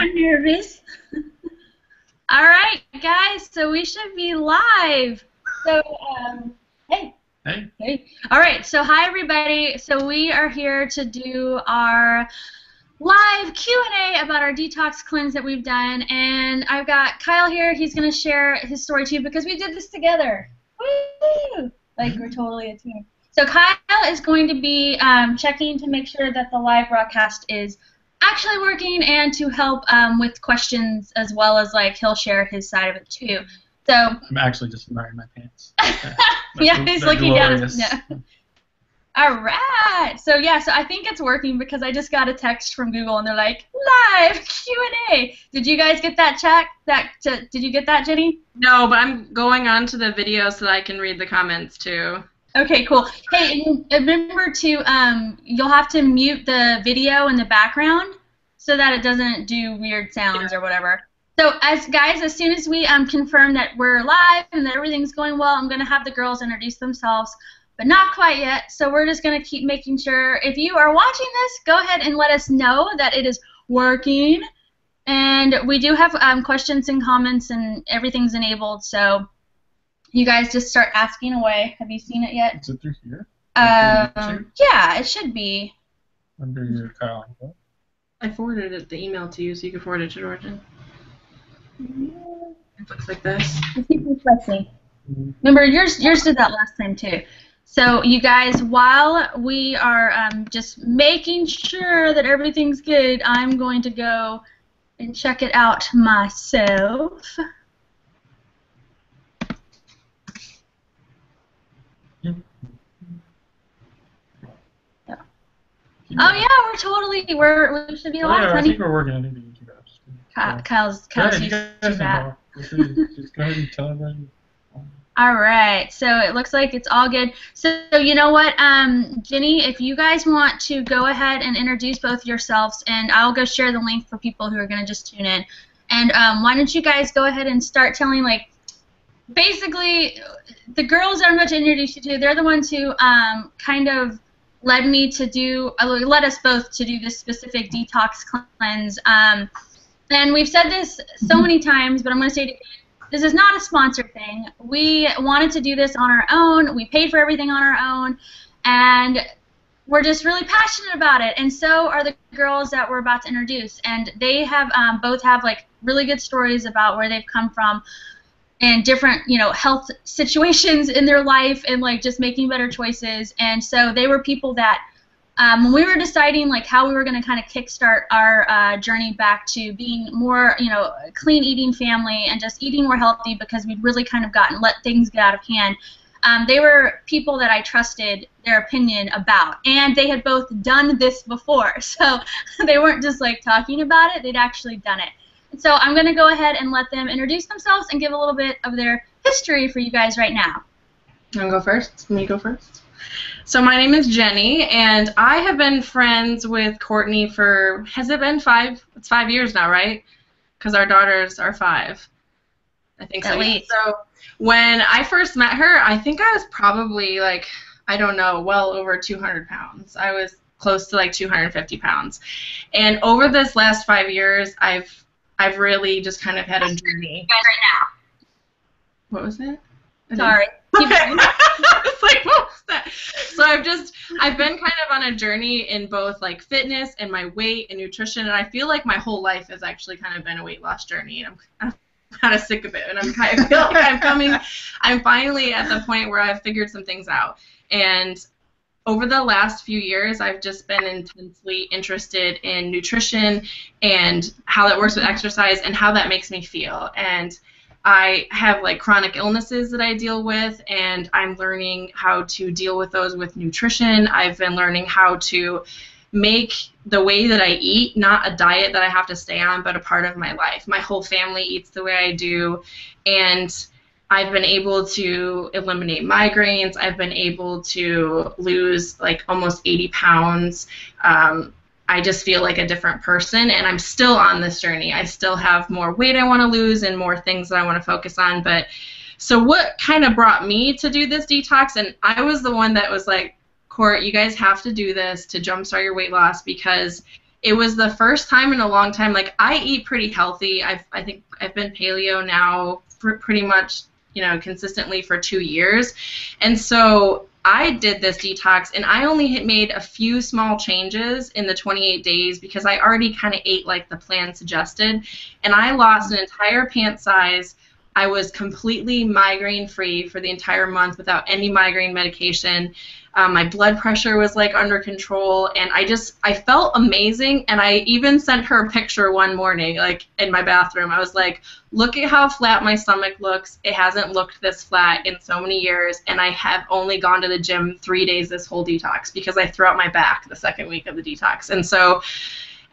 I'm nervous. All right, guys, so we should be live. So, hey. Hey. Hey. All right, so hi, everybody. So we are here to do our live Q&A about our detox cleanse that we've done. And I've got Kyle here. He's going to share his story too because we did this together. Woo! Like, we're totally a team. So Kyle is going to be checking to make sure that the live broadcast is actually working and to help with questions as well as, like, he'll share his side of it too. So I'm actually just wearing my pants. yeah, he's looking down. No. All right. So yeah, so I think it's working because I just got a text from Google and they're like, live Q&A. Did you guys get that check? Did you get that, Jenny? No, but I'm going on to the video so that I can read the comments too. Okay, cool. Hey, and remember to you'll have to mute the video in the background so that it doesn't do weird sounds or whatever. So as soon as we confirm that we're live and that everything's going well, I'm gonna have the girls introduce themselves, but not quite yet. So we're just gonna keep making sure. If you are watching this, go ahead and let us know that it is working. And we do have questions and comments and everything's enabled. So you guys just start asking away. Have you seen it yet? Is it through here? Yeah, it should be. Under your Kyle. I forwarded the email to you so you can forward it to Georgian. It looks like this. Let's see. Remember, yours did that last time too. So you guys, while we are just making sure that everything's good, I'm going to go and check it out myself. Oh yeah, we should be alive, yeah, honey. I think we're working on YouTube apps. Kyle's used to that. Just go ahead and tell everybody. All right, so it looks like it's all good. So you know what, Jenny, if you guys want to go ahead and introduce both yourselves, and I'll go share the link for people who are going to just tune in. And why don't you guys go ahead and start telling, like, basically, the girls that I'm going to introduce you to, they're the ones who kind of led me to led us both to do this specific detox cleanse. And we've said this so many times, but I'm going to say it again. This is not a sponsored thing. We wanted to do this on our own. We paid for everything on our own. And we're just really passionate about it. And so are the girls that we're about to introduce. And they have both have, like, really good stories about where they've come from and different, health situations in their life and, like, just making better choices. And so they were people that when we were deciding, like, how we were going to kind of kickstart our journey back to being more, clean eating family and just eating more healthy because we'd really kind of let things get out of hand. They were people that I trusted their opinion about, and they had both done this before, so they weren't just, like, talking about it, they'd actually done it. And so I'm going to go ahead and let them introduce themselves and give a little bit of their history for you guys right now. You want to go first? Me go first? So my name is Jenny, and I have been friends with Courtney for, has it been 5? It's 5 years now, right? Because our daughters are 5. I think so. At least. So when I first met her, I think I was probably, like, I don't know, well over 200 pounds. I was close to, like, 250 pounds. And over this last 5 years, I've really just kind of had a journey. Right now. What was that? Sorry. Okay. It's like, what was that? So I've been kind of on a journey in both, like, fitness and my weight and nutrition, and I feel like my whole life has actually kind of been a weight loss journey, and I'm kind of sick of it, and I feel like I'm finally at the point where I've figured some things out. And over the last few years, I've just been intensely interested in nutrition and how that works with exercise and how that makes me feel. And I have, like, chronic illnesses that I deal with, and I'm learning how to deal with those with nutrition. I've been learning how to make the way that I eat not a diet that I have to stay on, but a part of my life. My whole family eats the way I do, and I've been able to eliminate migraines. I've been able to lose, like, almost 80 pounds. I just feel like a different person, and I'm still on this journey. I still have more weight I want to lose and more things that I want to focus on. But so what kind of brought me to do this detox, and I was the one that was like, Court, you guys have to do this to jumpstart your weight loss because it was the first time in a long time. Like, I eat pretty healthy. I think I've been paleo now for pretty much, consistently for 2 years. And so I did this detox, and I only had made a few small changes in the 28 days because I already kind of ate like the plan suggested, and I lost an entire pant size. I was completely migraine-free for the entire month without any migraine medication. My blood pressure was like under control, and I felt amazing. And I even sent her a picture one morning, like in my bathroom. I was like, look at how flat my stomach looks. It hasn't looked this flat in so many years, and I have only gone to the gym 3 days this whole detox because I threw out my back the second week of the detox.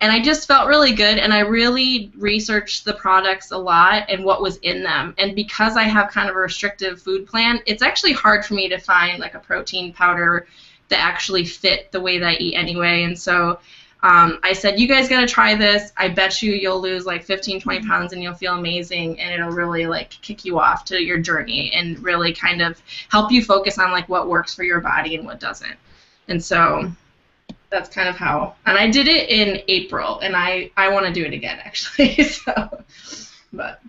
And I just felt really good, and I really researched the products a lot and what was in them. And because I have kind of a restrictive food plan, it's actually hard for me to find like a protein powder that actually fit the way that I eat anyway. And so I said, you guys got to try this. I bet you'll lose like 15, 20 pounds, and you'll feel amazing, and it'll really like kick you off to your journey and really kind of help you focus on like what works for your body and what doesn't. And so that's kind of how. And I did it in April, and I want to do it again, actually. But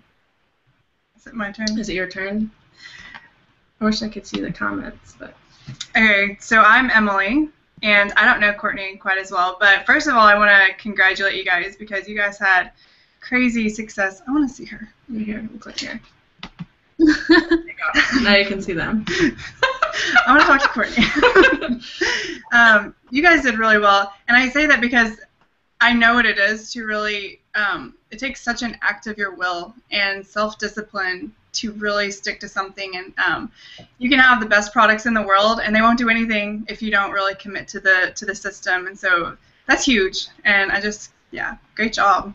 is it my turn? Is it your turn? I wish I could see the comments, but. Okay, so I'm Emily, and I don't know Courtney quite as well, but first of all, I want to congratulate you guys because you guys had crazy success. I want to see her. Here, click here. Now you can see them. I want to talk to Courtney. You guys did really well, and I say that because I know what it is to really, it takes such an act of your will and self-discipline to really stick to something, and you can have the best products in the world, and they won't do anything if you don't really commit to the system, and so that's huge, and yeah, great job.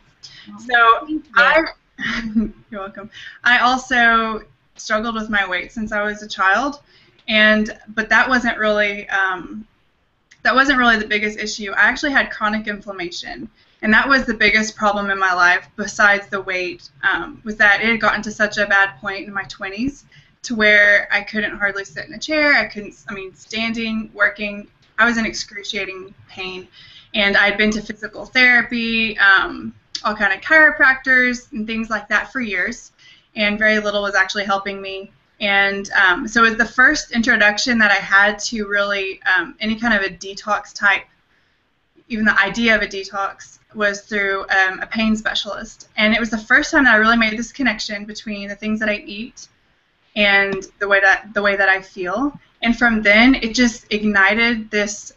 So you're welcome. I also struggled with my weight since I was a child, but that wasn't really the biggest issue. I actually had chronic inflammation, and that was the biggest problem in my life besides the weight, was that it had gotten to such a bad point in my 20s to where I couldn't hardly sit in a chair. Standing, working, I was in excruciating pain, and I'd been to physical therapy, all kind of chiropractors and things like that for years, and very little was actually helping me. And so it was the first introduction that I had to really any kind of a detox type, even the idea of a detox, was through a pain specialist. And it was the first time that I really made this connection between the things that I eat and the way that I feel. And from then, it just ignited this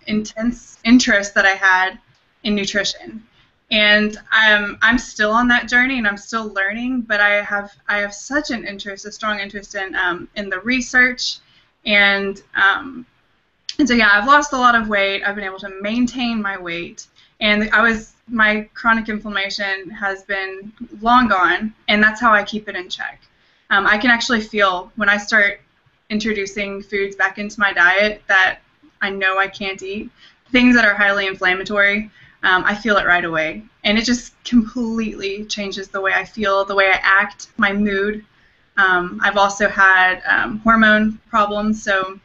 intense interest that I had in nutrition. And I'm still on that journey, and I'm still learning. But I have such an interest, a strong interest in the research, and so yeah, I've lost a lot of weight. I've been able to maintain my weight, and my chronic inflammation has been long gone, and that's how I keep it in check. I can actually feel when I start introducing foods back into my diet that I know I can't eat, things that are highly inflammatory. I feel it right away, and it just completely changes the way I feel, the way I act, my mood. I've also had hormone problems, so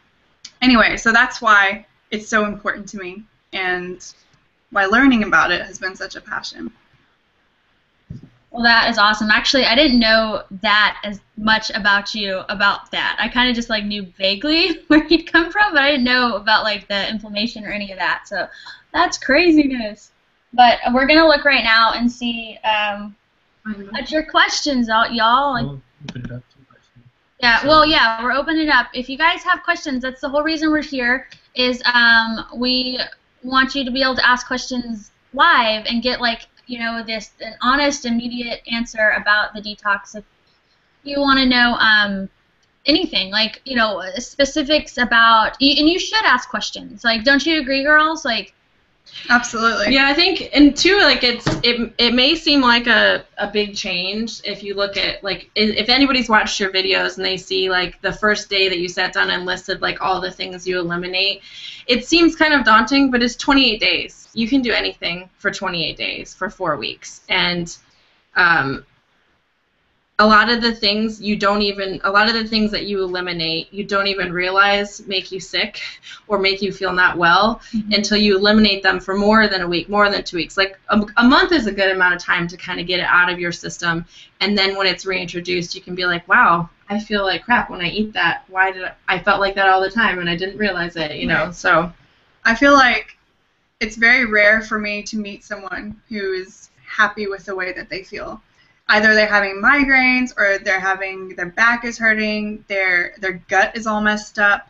anyway, so that's why it's so important to me, and why learning about it has been such a passion. Well, that is awesome. Actually, I didn't know that as much about you about that. I kind of just like knew vaguely where you'd come from, but I didn't know about like the inflammation or any of that. So that's craziness. But we're gonna look right now and see at your questions, y'all. Yeah. Well, yeah, we're opening it up. If you guys have questions, that's the whole reason we're here. Is we want you to be able to ask questions live and get like, you know, an honest, immediate answer about the detox. If you want to know anything, like, you know, specifics about, and you should ask questions. Like, don't you agree, girls? Like, absolutely. Yeah, I think, and too, like, it may seem like a big change if you look at, like, if anybody's watched your videos and they see, like, the first day that you sat down and listed, like, all the things you eliminate, it seems kind of daunting, but it's 28 days. You can do anything for 28 days, for 4 weeks. And a lot of the things a lot of the things that you eliminate, you don't even realize make you sick or make you feel not well until you eliminate them for more than a week, more than 2 weeks. Like a month is a good amount of time to kind of get it out of your system. And then when it's reintroduced, you can be like, wow, I feel like crap when I eat that. Why did I felt like that all the time and I didn't realize it, you know? So I feel like it's very rare for me to meet someone who is happy with the way that they feel. Either they're having migraines, or they're having their back is hurting, their gut is all messed up,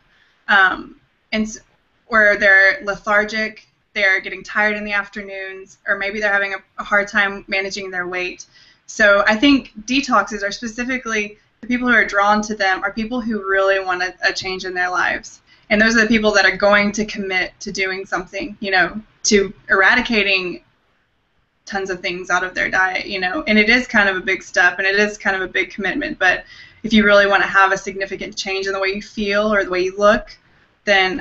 or they're lethargic, they're getting tired in the afternoons, or maybe they're having a hard time managing their weight. So I think detoxes are specifically, the people who are drawn to them are people who really want a change in their lives. And those are the people that are going to commit to doing something, you know, to eradicating tons of things out of their diet, you know, and it is kind of a big step and it is kind of a big commitment, but if you really want to have a significant change in the way you feel or the way you look, then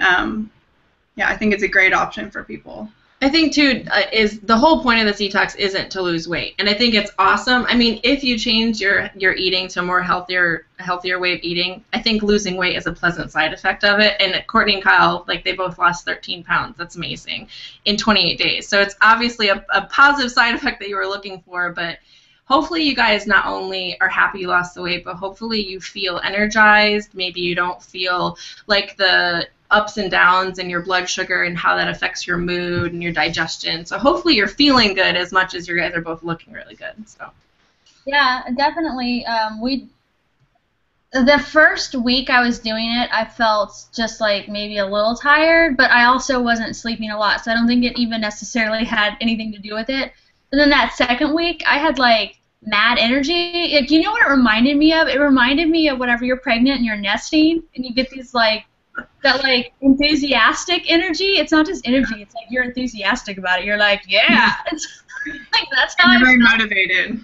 yeah, I think it's a great option for people. I think too is the whole point of this detox isn't to lose weight, and I think it's awesome. I mean, if you change your eating to a more healthier way of eating, I think losing weight is a pleasant side effect of it. And Courtney and Kyle, like, they both lost 13 pounds. That's amazing in 28 days. So it's obviously a positive side effect that you were looking for. But hopefully you guys not only are happy you lost the weight, but hopefully you feel energized. Maybe you don't feel like the ups and downs in your blood sugar and how that affects your mood and your digestion. So hopefully you're feeling good as much as you guys are both looking really good. So yeah, definitely. The first week I was doing it, I felt just like maybe a little tired, but I also wasn't sleeping a lot, so I don't think it even necessarily had anything to do with it. And then that second week, I had like mad energy. Like, you know what it reminded me of? It reminded me of whenever you're pregnant and you're nesting and you get these like that like enthusiastic energy. It's not just energy, it's like you're enthusiastic about it. You're like, yeah. It's like that's how you're very felt. motivated.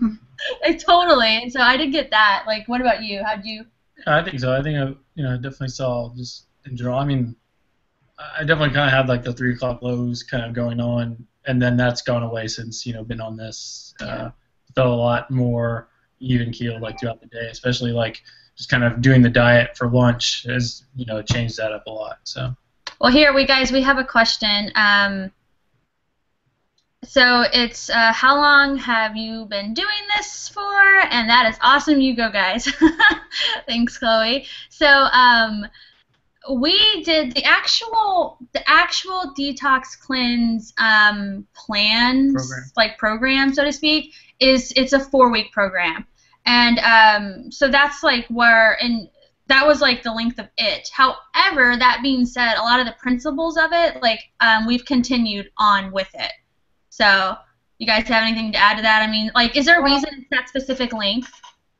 Like totally. And so I did get that. Like, what about you? How'd you? I think so. I think I definitely saw just in general. I mean, I definitely kind of had like the 3 o'clock lows kind of going on, and then that's gone away since been on this. Felt a lot more even keeled like throughout the day, especially like just kind of doing the diet for lunch has changed that up a lot. So. Well, here we have a question. So it's how long have you been doing this for? And that is awesome. You go, guys. Thanks, Chloe. So we did the actual detox cleanse program, so to speak. It's a 4-week program, and so that's like that was like the length of it. However, that being said, a lot of the principles of it, like we've continued on with it. So, you guys have anything to add to that? I mean, like, is there a reason it's that specific length?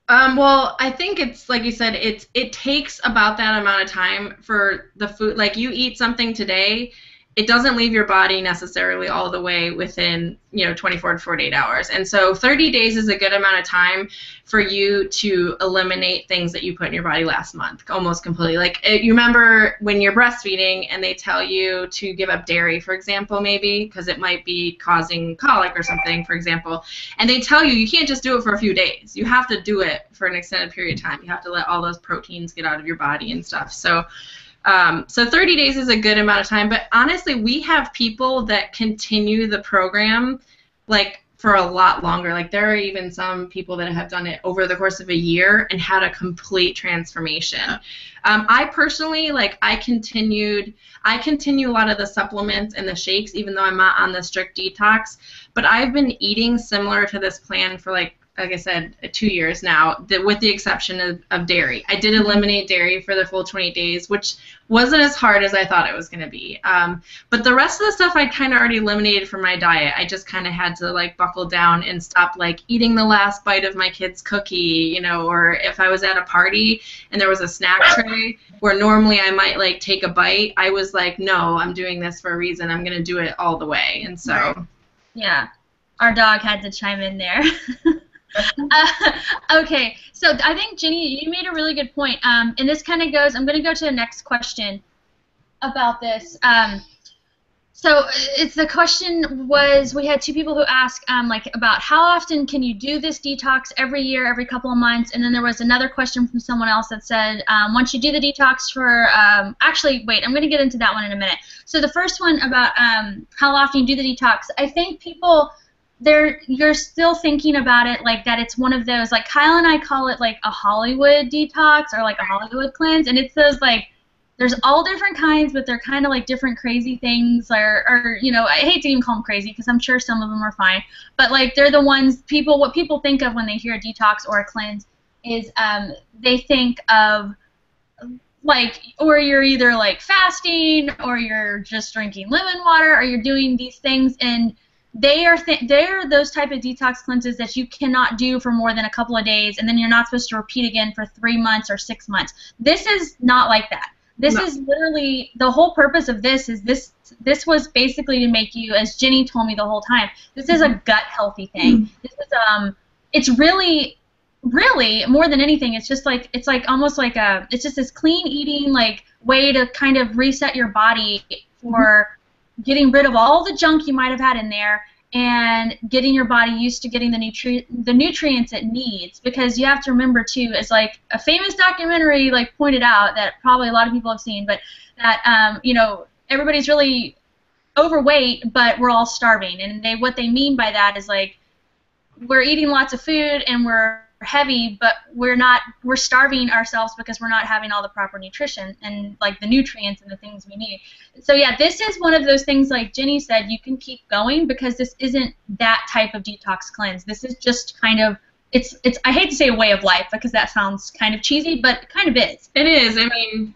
Well, I think it's like you said. It takes about that amount of time for the food. Like, you eat something today, it doesn't leave your body necessarily all the way within 24 to 48 hours. And so 30 days is a good amount of time for you to eliminate things that you put in your body last month, almost completely. Like, you remember when you're breastfeeding and they tell you to give up dairy, for example, maybe, because it might be causing colic or something, for example, and they tell you can't just do it for a few days. You have to do it for an extended period of time. You have to let all those proteins get out of your body and stuff. So 30 days is a good amount of time, but honestly, we have people that continue the program like for a lot longer. Like, there are even some people that have done it over the course of a year and had a complete transformation. I personally, I continue a lot of the supplements and the shakes, even though I'm not on the strict detox, but I've been eating similar to this plan for like I said, 2 years now, with the exception of dairy. I did eliminate dairy for the full 28 days, which wasn't as hard as I thought it was going to be. But the rest of the stuff I kind of already eliminated from my diet. I just kind of had to buckle down and stop eating the last bite of my kid's cookie, or if I was at a party and there was a snack tray where normally I might take a bite, I was like, no, I'm doing this for a reason. I'm going to do it all the way. And so, right. Yeah, our dog had to chime in there. Okay, so I think, Jenny, you made a really good point. And this kind of goes, I'm going to go to the next question about this. So it's the question was, we had two people who asked like about how often can you do this detox, every year, every couple of months, and then there was another question from someone else that said once you do the detox for actually wait, I'm going to get into that one in a minute. So the first one about how often you do the detox, I think people you're still thinking about it like that it's one of those, like Kyle and I call it like a Hollywood detox or like a Hollywood cleanse, and it's those like there's all different kinds, but they're kind of like different crazy things, or you know, I hate to even call them crazy because I'm sure some of them are fine, but like they're the ones what people think of when they hear a detox or a cleanse is they think of like, or you're either like fasting or you're just drinking lemon water or you're doing these things, and they are those type of detox cleanses that you cannot do for more than a couple of days, and then you're not supposed to repeat again for 3 months or 6 months. This is not like that. This is literally, the whole purpose of this is this was basically to make you, as Jenny told me the whole time, this is a gut healthy thing. This is it's really more than anything, it's just like, it's like almost like it's just this clean eating like way to kind of reset your body for getting rid of all the junk you might have had in there and getting your body used to getting the nutrients it needs. Because you have to remember too, it's like a famous documentary like pointed out that probably a lot of people have seen, but that you know, everybody's really overweight, but we're all starving, and what they mean by that is like we're eating lots of food and we're heavy, but we're starving ourselves because we're not having all the proper nutrition and like the nutrients and the things we need. So yeah, this is one of those things, like Jenny said, you can keep going because this isn't that type of detox cleanse. This is just kind of, it's I hate to say a way of life because that sounds kind of cheesy, but it kind of is. It is. I mean,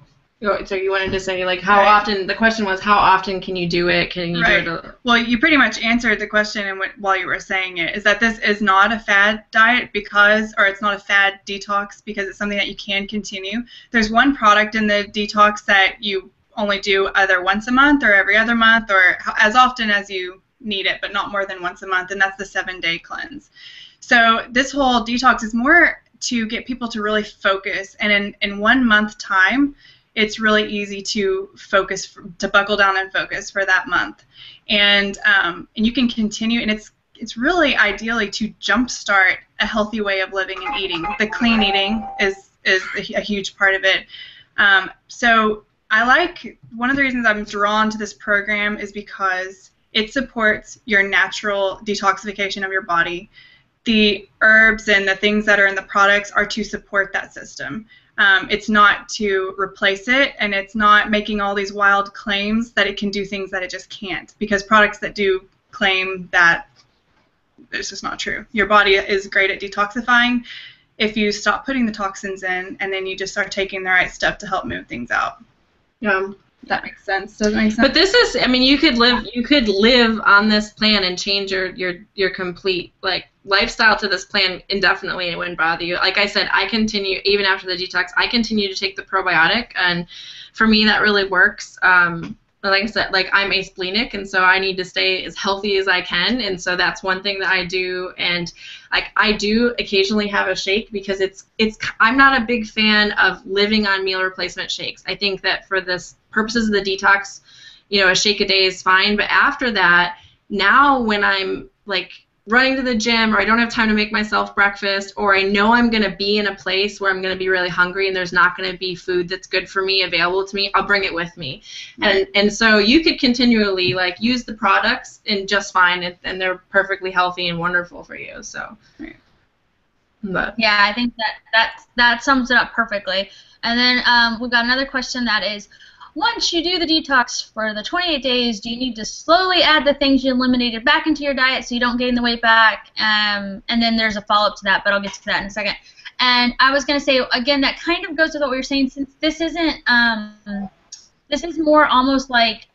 so you wanted to say like how often, the question was how often can you do it? Can you do it? Well, you pretty much answered the question while you were saying it, is that this is not a fad diet or it's not a fad detox because it's something that you can continue. There's one product in the detox that you only do either once a month or every other month or as often as you need it, but not more than once a month, and that's the 7-day cleanse. So this whole detox is more to get people to really focus, and in 1 month time, it's really easy to focus, to buckle down and focus for that month, and you can continue. And it's really ideally to jumpstart a healthy way of living and eating. The clean eating is a huge part of it. So one of the reasons I'm drawn to this program is because it supports your natural detoxification of your body. The herbs and the things that are in the products are to support that system. It's not to replace it, and it's not making all these wild claims that it can do things that it just can't, because products that do claim that, it's just not true. Your body is great at detoxifying if you stop putting the toxins in and then you just start taking the right stuff to help move things out. Yeah. That makes sense. Does it make sense? But this is, I mean, you could live on this plan and change your complete like lifestyle to this plan indefinitely, and it wouldn't bother you. Like I said, I continue even after the detox. I continue to take the probiotic, and for me that really works. Like I said, like I'm asplenic, and so I need to stay as healthy as I can, and so that's one thing that I do. And like I do occasionally have a shake because I'm not a big fan of living on meal replacement shakes. I think that for this purposes of the detox, you know, a shake a day is fine, but after that, now when I'm like running to the gym, or I don't have time to make myself breakfast, or I know I'm going to be in a place where I'm going to be really hungry and there's not going to be food that's good for me available to me, I'll bring it with me. And so you could continually like use the products and just fine, and they're perfectly healthy and wonderful for you. So but yeah, I think that sums it up perfectly. And then we've got another question that is, once you do the detox for the 28 days, do you need to slowly add the things you eliminated back into your diet so you don't gain the weight back? And then there's a follow-up to that, but I'll get to that in a second. And I was going to say, again, that kind of goes with what we were saying, since this isn't, this is more almost like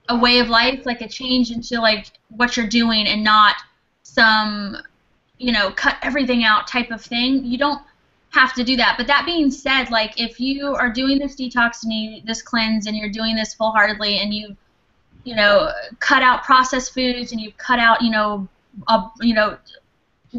a way of life, like a change into like what you're doing, and not some, you know, cut everything out type of thing. You don't have to do that. But that being said, like if you are doing this detox and this cleanse, and you're doing this wholeheartedly, and you know, cut out processed foods, and you cut out,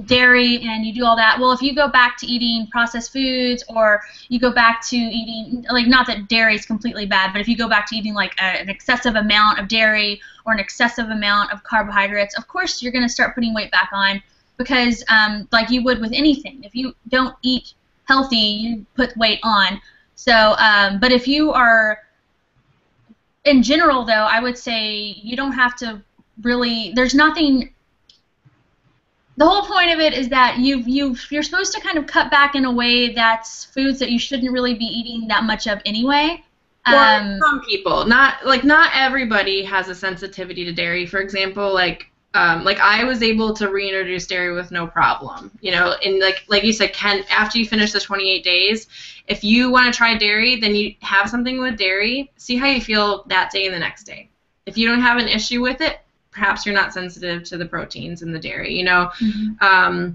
dairy and you do all that. Well, if you go back to eating processed foods, or you go back to eating, like, not that dairy is completely bad, but if you go back to eating like an excessive amount of dairy or an excessive amount of carbohydrates, of course you're going to start putting weight back on, because like you would with anything. If you don't eat healthy, you put weight on. So, but if you are, in general though, I would say you don't have to really, there's nothing. The whole point of it is that you're supposed to kind of cut back in a way that's foods that you shouldn't really be eating that much of anyway. For some people, not everybody has a sensitivity to dairy. For example, like I was able to reintroduce dairy with no problem. You know, and like you said, after you finish the 28 days, if you want to try dairy, then you have something with dairy. See how you feel that day and the next day. If you don't have an issue with it, perhaps you're not sensitive to the proteins in the dairy, you know. Mm-hmm.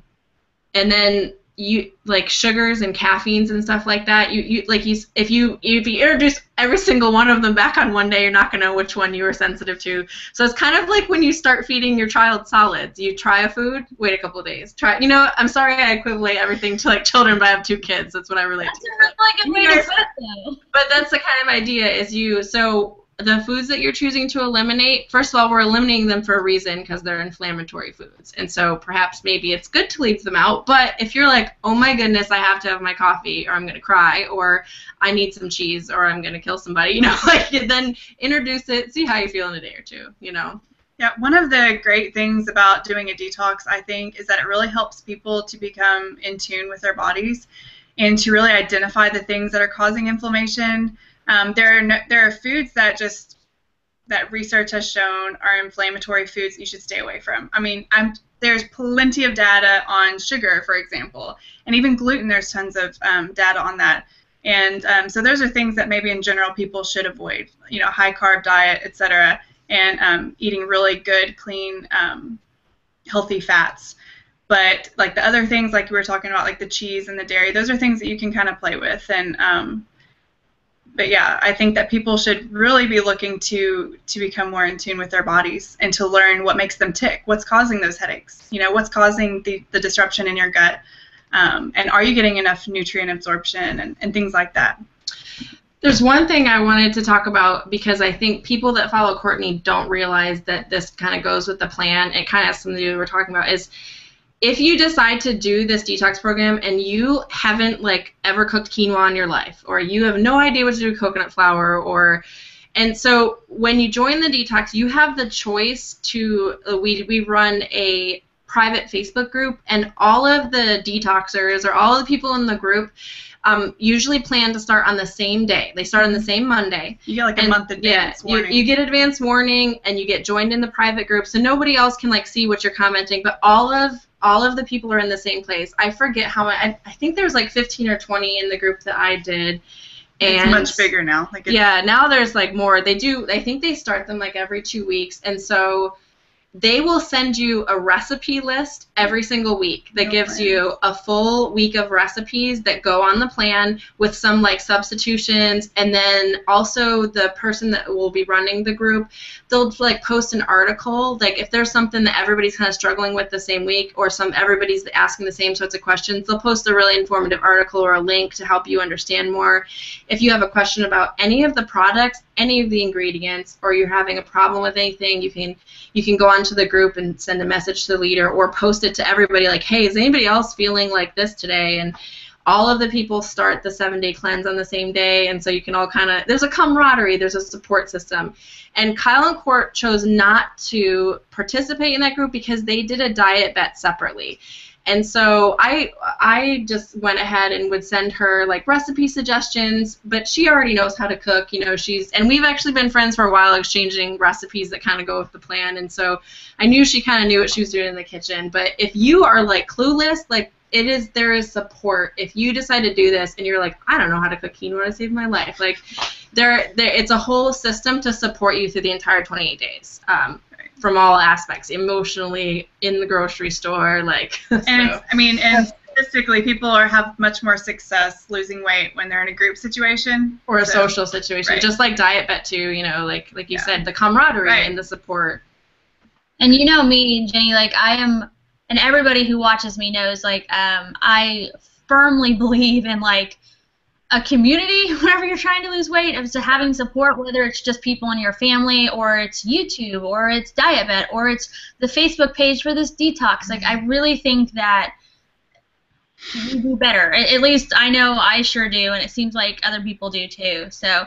And then you like sugars and caffeines and stuff like that. If you introduce every single one of them back on one day, you're not gonna know which one you were sensitive to. So it's kind of like when you start feeding your child solids. You try a food, wait a couple of days. You know, I'm sorry I equivalent everything to like children, but I have 2 kids. That's what I relate to. That's a really good way to put it, though. But that's the kind of idea so the foods that you're choosing to eliminate, first of all, we're eliminating them for a reason, because they're inflammatory foods. And so perhaps maybe it's good to leave them out. But if you're like, oh my goodness, I have to have my coffee, or I'm going to cry, or I need some cheese, or I'm going to kill somebody, you know, like, then introduce it, see how you feel in a day or two, you know. Yeah, one of the great things about doing a detox, I think, is that it really helps people to become in tune with their bodies and to really identify the things that are causing inflammation. There are foods that research has shown are inflammatory foods you should stay away from. I mean, there's plenty of data on sugar, for example, and even gluten. There's tons of data on that, and so those are things that maybe in general people should avoid. You know, high carb diet, etc., and eating really good, clean, healthy fats. But like the other things, like we were talking about, like the cheese and the dairy, those are things that you can kind of play with. And but yeah, I think that people should really be looking to become more in tune with their bodies and to learn what makes them tick, what's causing those headaches, you know, what's causing the disruption in your gut, and are you getting enough nutrient absorption and things like that. There's one thing I wanted to talk about, because I think people that follow Courtney don't realize that this kind of goes with the plan. It kind of has something to do with what we're talking about, is if you decide to do this detox program and you haven't like ever cooked quinoa in your life, or you have no idea what to do with coconut flour, and so when you join the detox, you have the choice to, we run a private Facebook group, and all of the detoxers or all of the people in the group usually plan to start on the same day. They start on the same Monday. You get like a month advance warning. You get advance warning, and you get joined in the private group, so nobody else can like see what you're commenting, but all of the people are in the same place. I forget how I think there was like 15 or 20 in the group that I did. And it's much bigger now. Yeah, now there's like more. I think they start them like every 2 weeks, and so they will send you a recipe list every single week that gives you a full week of recipes that go on the plan with some like substitutions, and then also the person that will be running the group, they'll like post an article, like if there's something that everybody's kind of struggling with the same week, or everybody's asking the same sorts of questions, they'll post a really informative article or a link to help you understand more. If you have a question about any of the products, any of the ingredients, or you're having a problem with anything, you can go onto the group and send a message to the leader, or post it to everybody like, hey, is anybody else feeling like this today? And all of the people start the 7-day cleanse on the same day, and so you can all kind of, there's a camaraderie, there's a support system. And Kyle and Court chose not to participate in that group because they did a diet bet separately. And so I just went ahead and would send her like recipe suggestions, but she already knows how to cook, you know, and we've actually been friends for a while, exchanging recipes that kind of go with the plan, and so I knew she kind of knew what she was doing in the kitchen. But if you are like clueless, like there is support. If you decide to do this and you're like, I don't know how to cook quinoa to save my life, like it's a whole system to support you through the entire 28 days. From all aspects, emotionally, in the grocery store, like. And and statistically, people have much more success losing weight when they're in a group situation or a social situation, right. Just like diet bet too, you know, like you said, the camaraderie and the support. And you know me, Jenny, like I am and everybody who watches me knows, like, I firmly believe in, like, a community whenever you're trying to lose weight, as to having support, whether it's just people in your family, or it's YouTube, or it's DietBet, or it's the Facebook page for this detox. Like, I really think that you do better. At least I know I sure do, and it seems like other people do too. So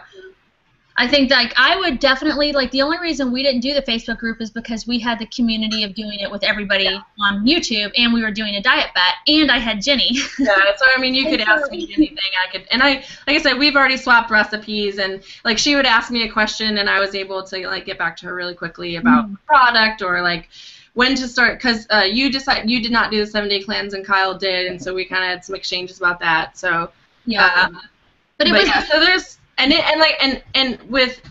I think, like, I would definitely, like, the only reason we didn't do the Facebook group is because we had the community of doing it with everybody on YouTube, and we were doing a diet bet, and I had Jenny. Yeah, so I mean, you could ask me anything. I could, and like I said, we've already swapped recipes, and like she would ask me a question, and I was able to like get back to her really quickly about the product, or like when to start, because you did not do the 7-day cleanse, and Kyle did, and so we kind of had some exchanges about that. So yeah, but yeah, so there's. And with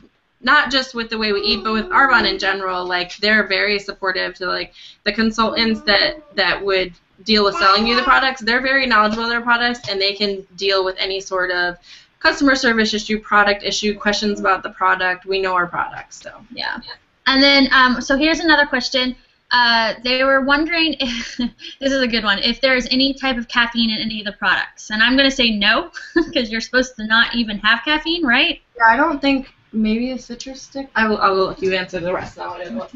not just with the way we eat, but with Arbonne in general, like they're very supportive to like the consultants that would deal with selling you the products. They're very knowledgeable of their products, and they can deal with any sort of customer service issue, product issue, questions about the product. We know our products, so yeah. And then so here's another question. They were wondering if, this is a good one, if there's any type of caffeine in any of the products. And I'm going to say no, because you're supposed to not even have caffeine, right? Yeah, I don't think, maybe a citrus stick? I will let you answer the rest now. Yeah,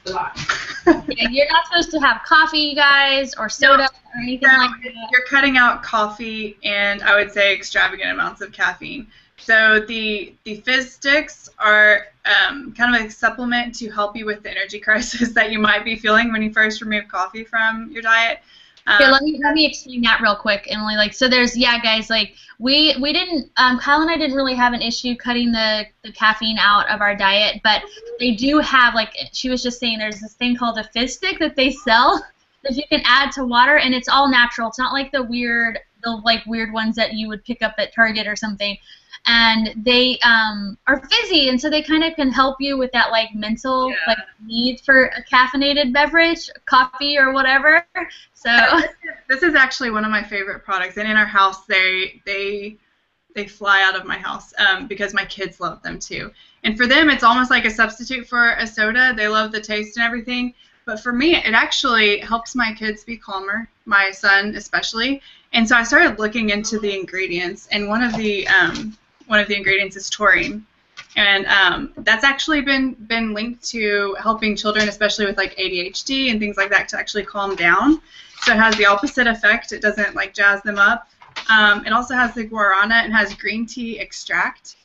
you're not supposed to have coffee, you guys, or soda, or anything like that. You're cutting out coffee and, I would say, extravagant amounts of caffeine. So the fizz sticks are kind of a supplement to help you with the energy crisis that you might be feeling when you first remove coffee from your diet. Here, let me explain that real quick, Emily. Like, so there's, yeah, guys, like we didn't, Kyle and I didn't really have an issue cutting the caffeine out of our diet, but they do have, like she was just saying, there's this thing called a fizz stick that they sell that you can add to water, and it's all natural. It's not like the weird ones that you would pick up at Target or something. And they are fizzy, and so they kind of can help you with that like mental like need for a caffeinated beverage, coffee or whatever. So this is actually one of my favorite products, and in our house they fly out of my house because my kids love them too. And for them, it's almost like a substitute for a soda. They love the taste and everything. But for me, it actually helps my kids be calmer, my son especially. And so I started looking into the ingredients, and one of the ingredients is taurine, and that's actually been linked to helping children, especially with like ADHD and things like that, to actually calm down. So it has the opposite effect. It doesn't like jazz them up. It also has the guarana. It has green tea extract.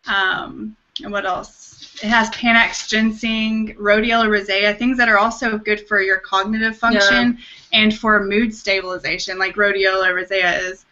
And what else? It has Panax, ginseng, rhodiola rosea, things that are also good for your cognitive function and for mood stabilization, like rhodiola rosea is.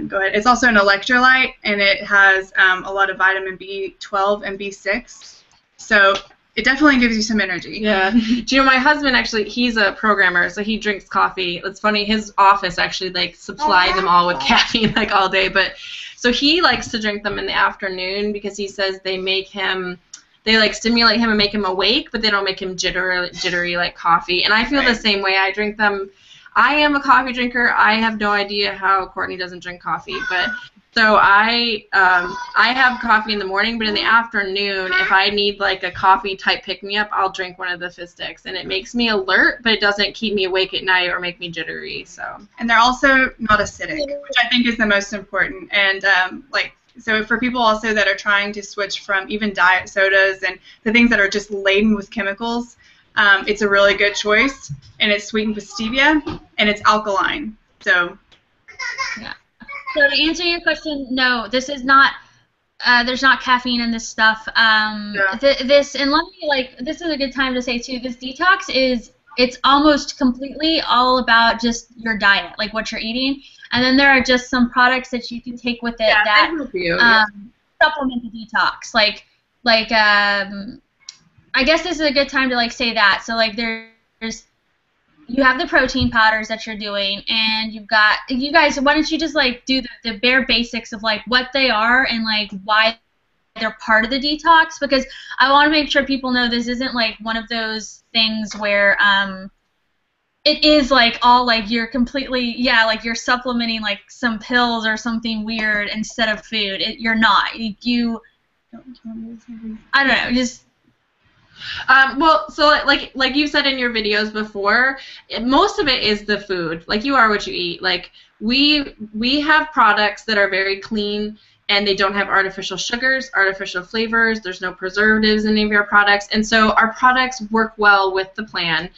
Go ahead. It's also an electrolyte, and it has a lot of vitamin B12 and B6. So it definitely gives you some energy. Yeah. Do you know, my husband actually, he's a programmer, so he drinks coffee. It's funny, his office actually like supply them all with caffeine like all day. But so he likes to drink them in the afternoon because he says they make him, they like stimulate him and make him awake, but they don't make him jittery like coffee. And I feel the same way. I drink them. I am a coffee drinker. I have no idea how Courtney doesn't drink coffee, but so I have coffee in the morning, but in the afternoon, if I need like a coffee type pick-me-up, I'll drink one of the fizz sticks, and it makes me alert, but it doesn't keep me awake at night or make me jittery. So. And they're also not acidic, which I think is the most important. And so for people also that are trying to switch from even diet sodas and the things that are just laden with chemicals, it's a really good choice, and it's sweetened with stevia, and it's alkaline. So. Yeah. So to answer your question, no, this is not. There's not caffeine in this stuff. This, and let me this is a good time to say too. This detox it's almost completely all about just your diet, like what you're eating, and then there are just some products that you can take with it that supplement the detox. I guess this is a good time to say that. So you have the protein powders that you're doing, and you guys, why don't you just do the bare basics of what they are and why they're part of the detox, because I want to make sure people know this isn't one of those things where it is all you're completely you're supplementing some pills or something weird instead of food. You're not. I don't know, just Well, so like you said in your videos before, most of it is the food. Like, you are what you eat. Like, we have products that are very clean, and they don't have artificial sugars, artificial flavors. There's no preservatives in any of our products, and so our products work well with the plan.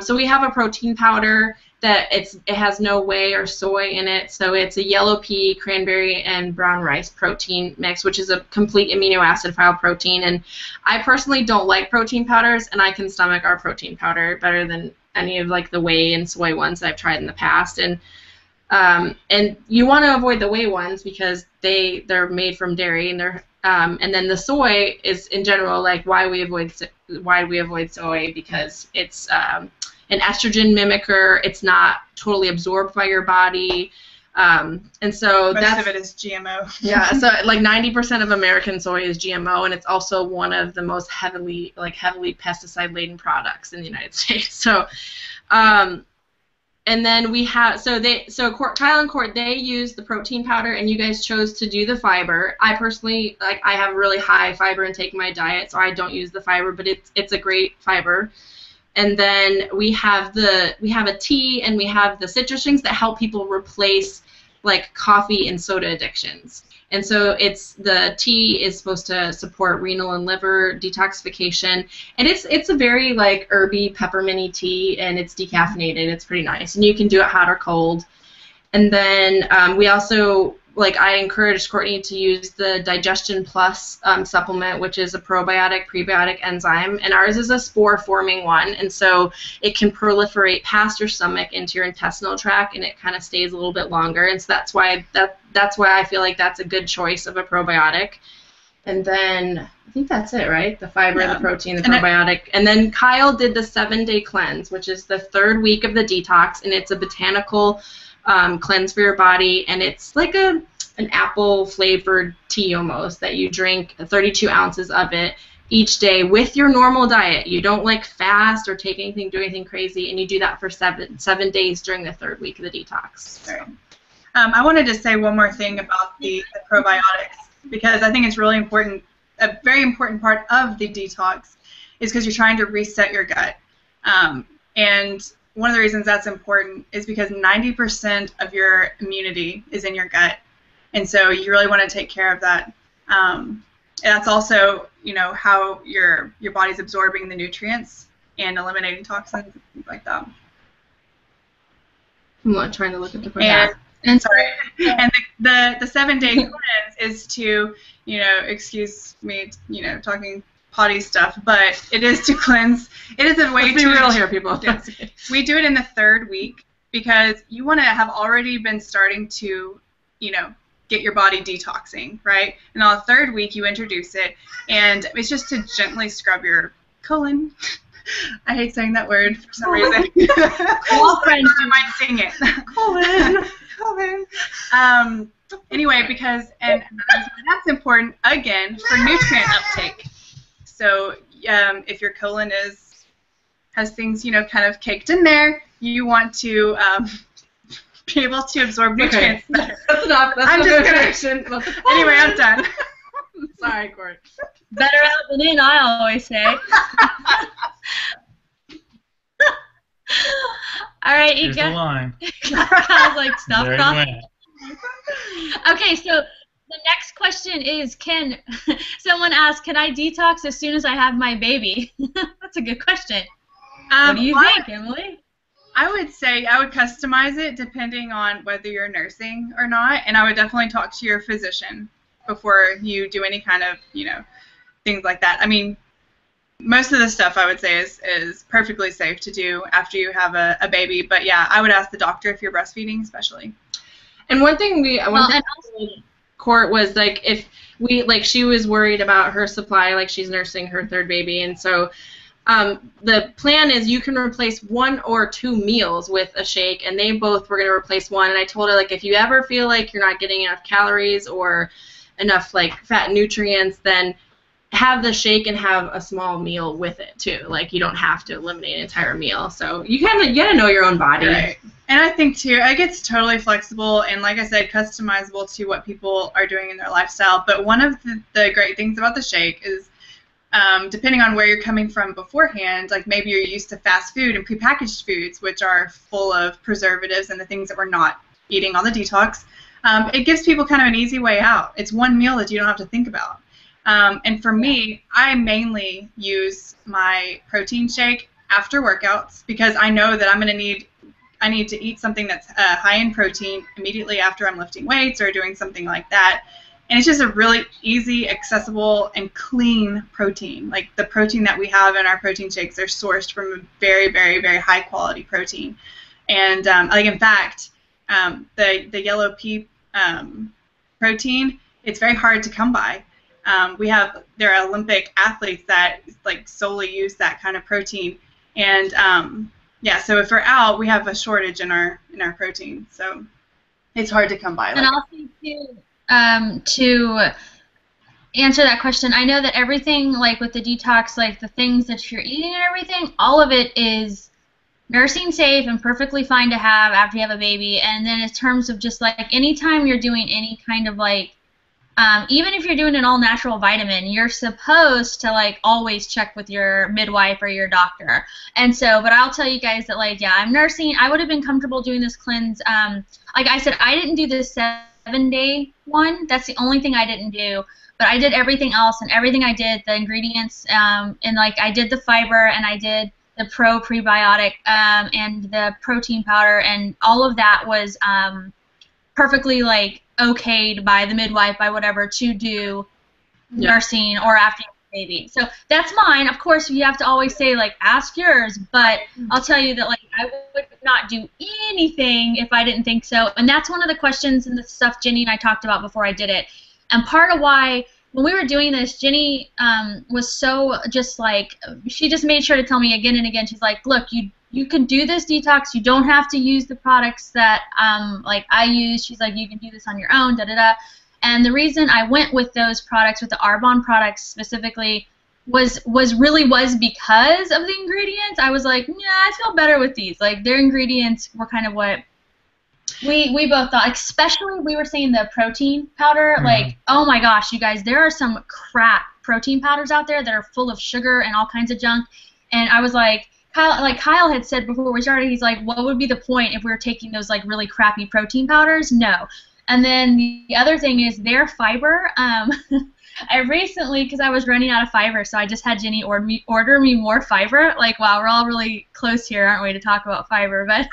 So we have a protein powder that it has no whey or soy in it, so it's a yellow pea, cranberry, and brown rice protein mix, which is a complete amino acid file protein. And I personally don't like protein powders, and I can stomach our protein powder better than any of like the whey and soy ones that I've tried in the past. And you want to avoid the whey ones because they're made from dairy, and they're and then the soy is in general like why we avoid soy, because it's an estrogen mimicker. It's not totally absorbed by your body, and so most of it is GMO. Yeah, so like 90% of American soy is GMO, and it's also one of the most heavily pesticide-laden products in the United States. So, and then we have Kyle and Court, they use the protein powder, and you guys chose to do the fiber. I personally I have a really high fiber intake in my diet, so I don't use the fiber, but it's a great fiber. And then we have a tea, and we have the citrus drinks that help people replace like coffee and soda addictions. And so the tea is supposed to support renal and liver detoxification, and it's a very like herby, pepperminty tea, and it's decaffeinated. It's pretty nice, and you can do it hot or cold. And then we also, like, I encouraged Courtney to use the Digestion Plus supplement, which is a probiotic, prebiotic enzyme, and ours is a spore-forming one, and so it can proliferate past your stomach into your intestinal tract, and it kind of stays a little bit longer, and so that's why I feel like that's a good choice of a probiotic. And then I think that's it, right? The fiber, yeah, the protein, the probiotic. And then Kyle did the 7-day cleanse, which is the 3rd week of the detox, and it's a botanical cleanse for your body, and it's like an apple flavored tea almost that you drink 32 ounces of it each day with your normal diet. You don't like fast or take anything, do anything crazy, and you do that for seven days during the 3rd week of the detox. Right. I wanted to say one more thing about the probiotics, because I think it's really important. A very important part of the detox is because you're trying to reset your gut, and one of the reasons that's important is because 90% of your immunity is in your gut, and so you really want to take care of that. That's also, how your body's absorbing the nutrients and eliminating toxins and things like that. I'm not trying to look at the question. And sorry, and the 7-day cleanse is to, excuse me, talking potty stuff, but it is to cleanse. It is a way Let's be real here, people. Yes. We do it in the 3rd week because you want to have already been starting to, get your body detoxing, right? And on the 3rd week, you introduce it, and it's just to gently scrub your colon. I hate saying that word for some reason. All friends I might sing it. Colon. Anyway, because that's important again for nutrient uptake. So if your colon has things kind of caked in there, you want to be able to absorb nutrients better. That's enough. That's I'm just gonna. Anyway, I'm done. Sorry, Court. Better out than in, I always say. All right, you Here's the line. I was like, stop There talking. Okay, so the next question is, someone asked, can I detox as soon as I have my baby? That's a good question. What do you think, Emily? I would say I would customize it depending on whether you're nursing or not, and I would definitely talk to your physician before you do any kind of, things like that. I mean, most of the stuff I would say is perfectly safe to do after you have a baby, but yeah, I would ask the doctor if you're breastfeeding, especially. And one thing Court was like, if she was worried about her supply, like she's nursing her 3rd baby, and so the plan is you can replace 1 or 2 meals with a shake, and they both were going to replace 1. And I told her, like, if you ever feel like you're not getting enough calories or enough like fat nutrients, then have the shake and have a small meal with it too. Like, you don't have to eliminate an entire meal. So you gotta know your own body. Right. And I think too, it gets totally flexible and, like I said, customizable to what people are doing in their lifestyle. But one of the great things about the shake is depending on where you're coming from beforehand, like maybe you're used to fast food and prepackaged foods, which are full of preservatives and the things that we're not eating on the detox, it gives people kind of an easy way out. It's one meal that you don't have to think about. And for me, I mainly use my protein shake after workouts because I know that I need to eat something that's high in protein immediately after I'm lifting weights or doing something like that. And it's just a really easy, accessible, and clean protein. Like the protein that we have in our protein shakes are sourced from a very, very, very high quality protein. And like in fact, the yellow pea protein, it's very hard to come by. There are Olympic athletes that like solely use that kind of protein. And yeah, so if we're out, we have a shortage in our protein. So it's hard to come by. And also too, to answer that question, I know that everything, like with the detox, like the things that you're eating and everything, all of it is nursing safe and perfectly fine to have after you have a baby. And then in terms of just like anytime you're doing any kind of like, even if you're doing an all-natural vitamin, you're supposed to like always check with your midwife or your doctor. And so, but I'll tell you guys that like, yeah, I'm nursing. I would have been comfortable doing this cleanse. Like I said, I didn't do this 7-day one. That's the only thing I didn't do. But I did everything else, and everything I did, the ingredients, and like I did the fiber, and I did the prebiotic, and the protein powder, and all of that was perfectly like okayed by the midwife, by whatever, to do nursing or after you have a baby. So that's mine. Of course, you have to always say like ask yours, but I'll tell you that like I would not do anything if I didn't think so. And that's one of the questions and the stuff Jenny and I talked about before I did it. And part of why when we were doing this, Jenny was so just like, she just made sure to tell me again and again, she's like, look, you can do this detox. You don't have to use the products that like I use. She's like, you can do this on your own, da-da-da. And the reason I went with those products, with the Arbonne products specifically, was because of the ingredients. I was like, yeah, I feel better with these. Like their ingredients were kind of what we both thought. Especially we were saying the protein powder. Like, oh my gosh, you guys, there are some crap protein powders out there that are full of sugar and all kinds of junk. And I was like, Kyle had said before we started, he's like, what would be the point if we were taking those like really crappy protein powders? No. And then the other thing is their fiber. I recently, because I was running out of fiber, so I just had Jenny order me more fiber. Like, wow, we're all really close here, aren't we, to talk about fiber? But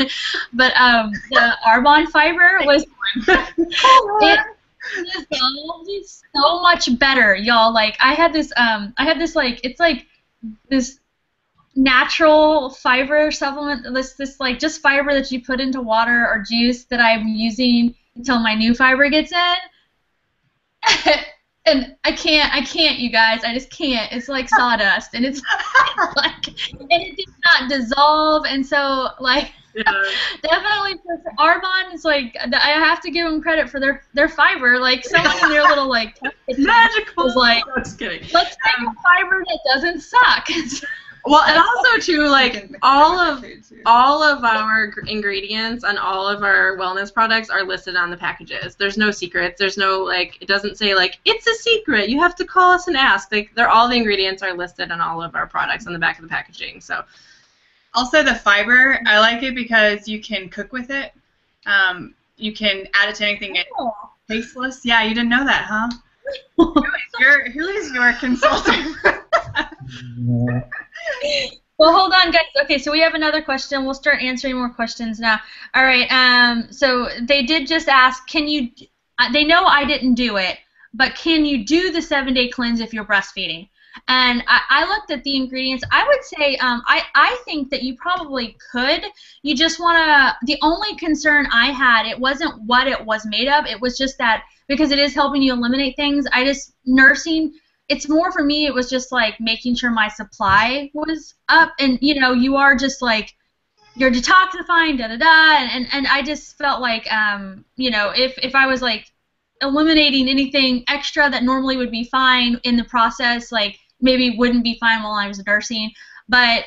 the Arbonne fiber was it dissolved so much better, y'all. Like I had this like, it's like this natural fiber supplement, this like just fiber that you put into water or juice that I'm using until my new fiber gets in. And I can't, you guys. I just can't. It's like sawdust, and it's like, and it did not dissolve, and so like, definitely for Arbonne, it's like I have to give them credit for their fiber. Like someone in their little like magical was like, let's make a fiber that doesn't suck. Well, and also too, like all of our ingredients on all of our wellness products are listed on the packages. There's no secrets. There's no like, it doesn't say like it's a secret. You have to call us and ask. Like all the ingredients are listed on all of our products on the back of the packaging. So also the fiber, I like it because you can cook with it. You can add it to anything. It's tasteless. Yeah, you didn't know that, huh? Who is your consultant? Well, hold on, guys. Okay, so we have another question. We'll start answering more questions now. All right. So they did just ask, can you? They know I didn't do it, but can you do the 7-day cleanse if you're breastfeeding? And I looked at the ingredients. I would say I think that you probably could. You just want to. The only concern I had, it wasn't what it was made of. It was just that because it is helping you eliminate things. Nursing. It's more for me, it was just like making sure my supply was up, and you are just like, you're detoxifying, and I just felt like, if I was like eliminating anything extra that normally would be fine in the process, like maybe wouldn't be fine while I was nursing. But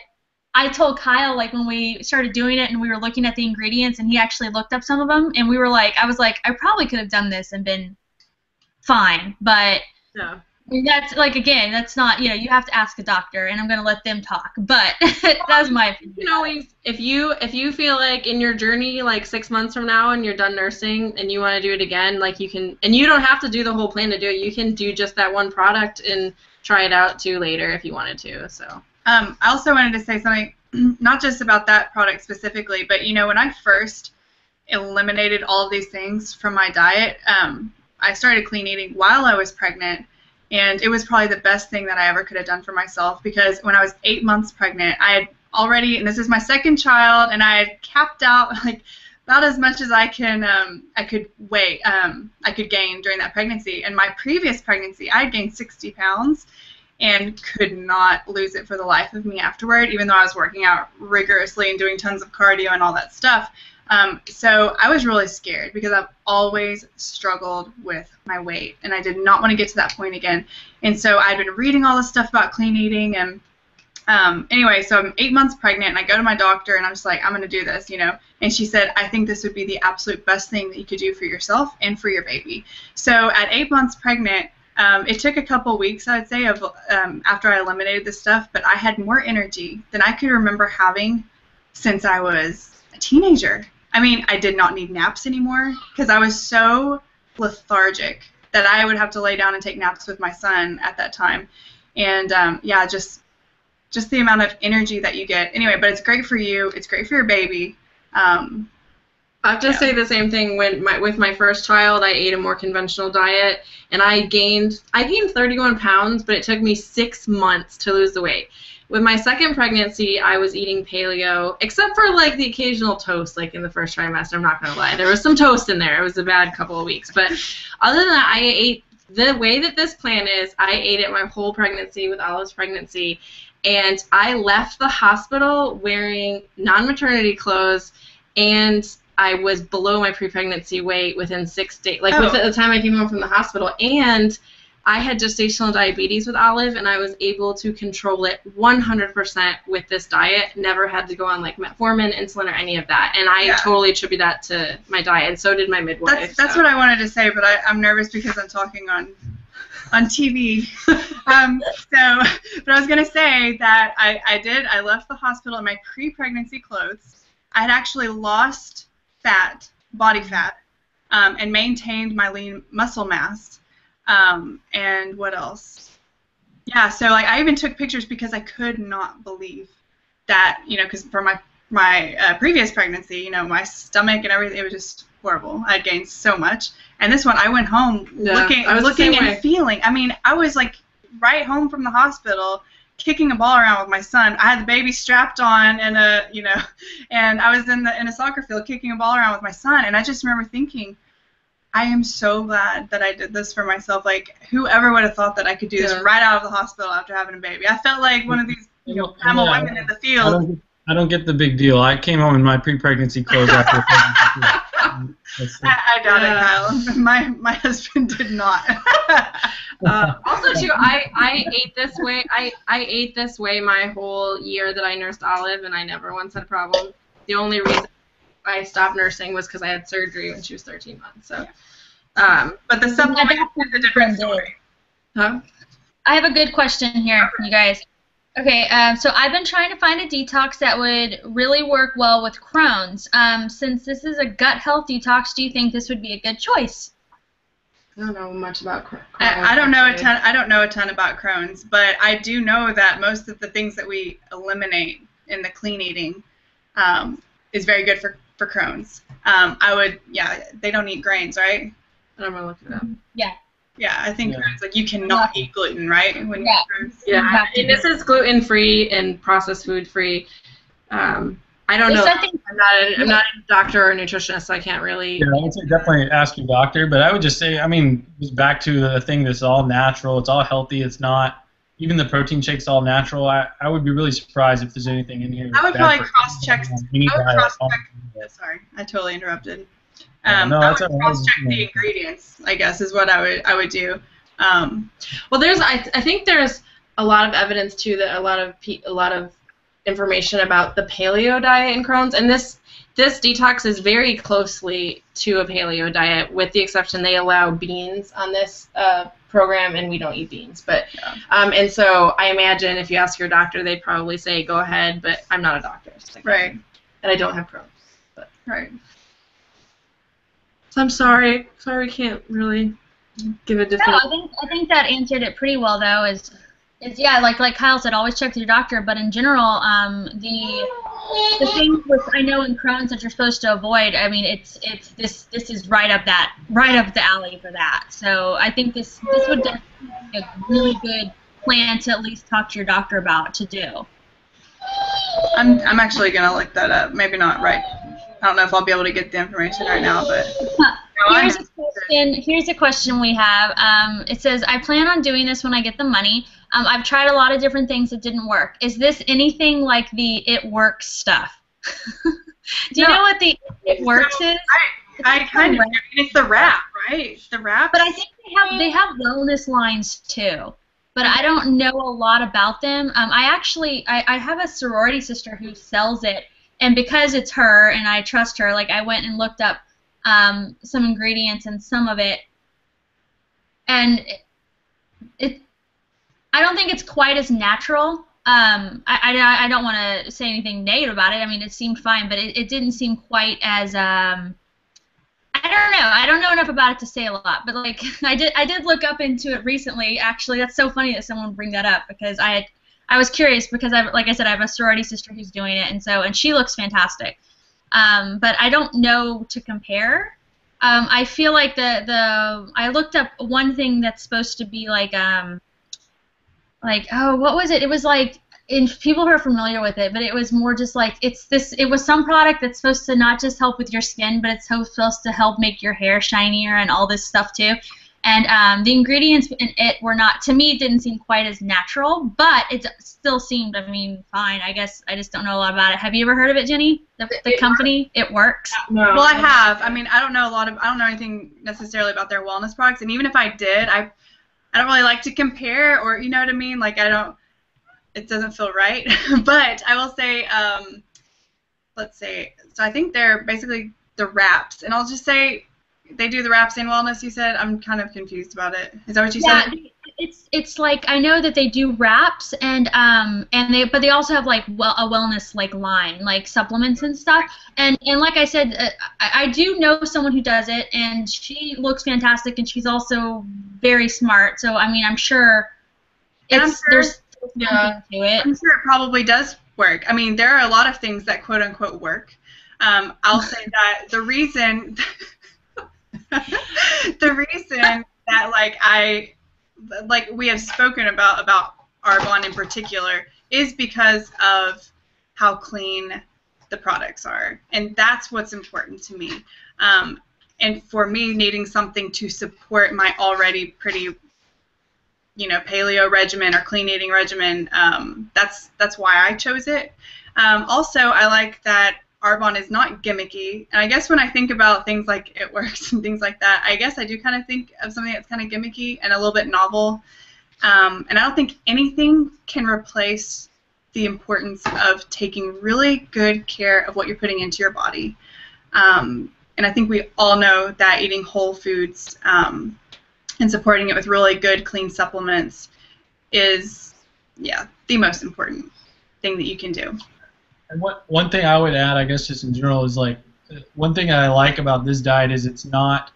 I told Kyle, like when we started doing it and we were looking at the ingredients, and he actually looked up some of them, and I was like, I probably could have done this and been fine, but. Yeah. That's like, again, that's not, you have to ask a doctor, and I'm gonna let them talk. But that's my opinion. You can always, if you feel like in your journey, like 6 months from now, and you're done nursing, and you want to do it again, like you can, and you don't have to do the whole plan to do it. You can do just that one product and try it out too later if you wanted to. So. I also wanted to say something, not just about that product specifically, but when I first eliminated all of these things from my diet, I started clean eating while I was pregnant. And it was probably the best thing that I ever could have done for myself, because when I was 8 months pregnant, I had already, and this is my second child, and I had capped out like about as much as I could weigh, I could gain during that pregnancy. And my previous pregnancy, I had gained 60 pounds and could not lose it for the life of me afterward, even though I was working out rigorously and doing tons of cardio and all that stuff. So I was really scared, because I've always struggled with my weight, and I did not want to get to that point again. And so I'd been reading all this stuff about clean eating, and anyway, so I'm 8 months pregnant, and I go to my doctor, and I'm just like, I'm going to do this, And she said, I think this would be the absolute best thing that you could do for yourself and for your baby. So at 8 months pregnant, it took a couple weeks, I would say, of after I eliminated this stuff, but I had more energy than I could remember having since I was a teenager. I mean, I did not need naps anymore, because I was so lethargic that I would have to lay down and take naps with my son at that time. And yeah, just the amount of energy that you get. Anyway, but it's great for you. It's great for your baby. I have to say the same thing. With my first child, I ate a more conventional diet, and I gained 31 pounds, but it took me 6 months to lose the weight. With my second pregnancy, I was eating paleo, except for like the occasional toast, like in the first trimester. I'm not gonna lie, there was some toast in there. It was a bad couple of weeks, but other than that, I ate the way that this plan is. I ate it my whole pregnancy with Olive's pregnancy, and I left the hospital wearing non-maternity clothes, and I was below my pre-pregnancy weight within 6 days, within the time I came home from the hospital. And I had gestational diabetes with Olive, and I was able to control it 100% with this diet. Never had to go on like metformin, insulin, or any of that. And I totally attribute that to my diet, and so did my midwife. That's what I wanted to say, but I'm nervous because I'm talking on TV. But I was going to say that I left the hospital in my pre-pregnancy clothes. I had actually lost body fat, and maintained my lean muscle mass. And what else? Yeah, so like I even took pictures, because I could not believe that, because for my previous pregnancy, my stomach and everything, it was just horrible. I gained so much. And this one, I went home looking and feeling. I mean, I was like right home from the hospital, kicking a ball around with my son. I had the baby strapped on, and and I was in a soccer field kicking a ball around with my son. And I just remember thinking, I am so glad that I did this for myself. Like, whoever would have thought that I could do this right out of the hospital after having a baby? I felt like one of these, primal women in the field. I don't get the big deal. I came home in my pre-pregnancy clothes after pregnancy. I doubt it, Kyle. My husband did not. Also, too, I ate this way. I ate this way my whole year that I nursed Olive, and I never once had a problem. The only reason I stopped nursing was because I had surgery when she was 13 months. So, but the supplement is a different story. Huh? I have a good question here, you guys. Okay, so I've been trying to find a detox that would really work well with Crohn's. Since this is a gut health detox, do you think this would be a good choice? I don't know much about Crohn's. I don't know a ton. I don't know a ton about Crohn's, but I do know that most of the things that we eliminate in the clean eating is very good for Crohn's. They don't eat grains, right? I'm gonna look it up. Yeah. Yeah, I think Crohn's, like, you cannot eat gluten, right? When you eat Crohn's. Yeah, and this is gluten-free and processed food-free. I don't know. I'm not a doctor or a nutritionist, so I can't really. Yeah, I would say definitely ask your doctor, but I would just say, I mean, just back to the thing that's all natural, it's all healthy, it's not. Even the protein shake's all natural. I would be really surprised if there's anything in here. I would probably cross-check. Sorry, I totally interrupted. I would cross-check the ingredients, I guess, is what I would do. Well, I think there's a lot of evidence too that a lot of information about the paleo diet and Crohn's, and this this detox is very closely to a paleo diet, with the exception they allow beans on this program, and we don't eat beans. But and so I imagine if you ask your doctor, they'd probably say go ahead, but I'm not a doctor, so Right. and I don't have Crohn's. But. Right. So I'm sorry. Sorry, can't really give a definitive. No, I think that answered it pretty well though. Is yeah, like Kyle said, always check with your doctor. But in general, the thing with I know in Crohn's that you're supposed to avoid. I mean, this is right up the alley for that. So I think this would definitely be a really good plan to at least talk to your doctor about to do. I'm actually gonna look that up. Maybe not right. I don't know if I'll be able to get the information right now, but Here's a question we have. It says, I plan on doing this when I get the money. I've tried a lot of different things that didn't work. Is this anything like the it works stuff? Do you know what the it works is? I kind of. It's the wrap, right? The wrap. But I think they have wellness lines too. But I don't know a lot about them. I have a sorority sister who sells it, and because it's her and I trust her, like I went and looked up some ingredients and some of it, and I don't think it's quite as natural. I don't want to say anything negative about it. I mean, it seemed fine, but it didn't seem quite as I don't know. I don't know enough about it to say a lot, but like I did look up into it recently. Actually, that's so funny that someone bring that up because I was curious because like I said, I have a sorority sister who's doing it, and she looks fantastic. But I don't know to compare. I feel like I looked up one thing that's supposed to be like oh, what was it? It was like people who are familiar with it, but it was more just like it was some product that's supposed to not just help with your skin, but it's supposed to help make your hair shinier and all this stuff too. And the ingredients in it were not, to me, it didn't seem quite as natural, but it still seemed, I mean, fine. I guess I just don't know a lot about it. Have you ever heard of it, Jenny? The company, It Works? No. Well, I have. I mean, I don't know anything necessarily about their wellness products, and even if I did, I don't really like to compare, or you know what I mean? Like it doesn't feel right. But I will say, let's see. So I think they're basically the wraps, and I'll just say they do the wraps in wellness. You said I'm kind of confused about it. Is that what you said? Yeah, it's like I know that they do wraps, but they also have like a wellness like line, like supplements and stuff. And like I said, I do know someone who does it, and she looks fantastic, and she's also very smart. So I mean, I'm sure there's something to it. I'm sure it probably does work. I mean, there are a lot of things that quote unquote work. I'll say that the reason that we have spoken about Arbonne in particular is because of how clean the products are, and that's what's important to me. And for me, needing something to support my already pretty, paleo regimen or clean eating regimen, that's why I chose it. Also, I like that Arbonne is not gimmicky, and I guess when I think about things like It Works and things like that, I guess I do kind of think of something that's kind of gimmicky and a little bit novel. And I don't think anything can replace the importance of taking really good care of what you're putting into your body. And I think we all know that eating whole foods and supporting it with really good, clean supplements is, the most important thing that you can do. And one thing I would add, I guess, just in general, is like one thing I like about this diet is it's not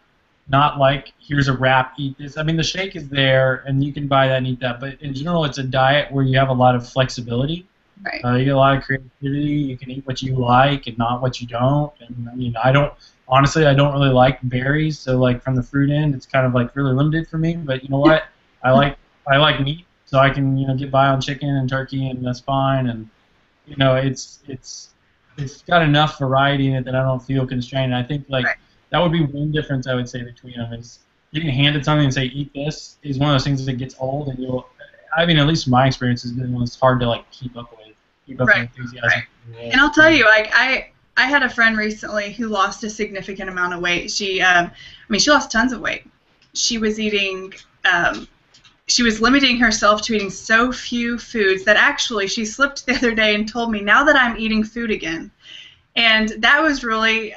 like here's a wrap, eat this. I mean, the shake is there, and you can buy that and eat that. But in general, it's a diet where you have a lot of flexibility. Right. You get a lot of creativity. You can eat what you like and not what you don't. And I mean, I don't really like berries. So like from the fruit end, it's kind of like really limited for me. But you know what? I like meat, so I can get by on chicken and turkey, and that's fine. And it's got enough variety in it that I don't feel constrained. And I think that would be one difference I would say between them is getting handed something and say eat this is one of those things that gets old, and at least my experience has been one that's hard to keep up with enthusiasm. Right. And I'll tell you, I had a friend recently who lost a significant amount of weight. She lost tons of weight. She was eating. She was limiting herself to eating so few foods that actually she slipped the other day and told me, now that I'm eating food again. And that was really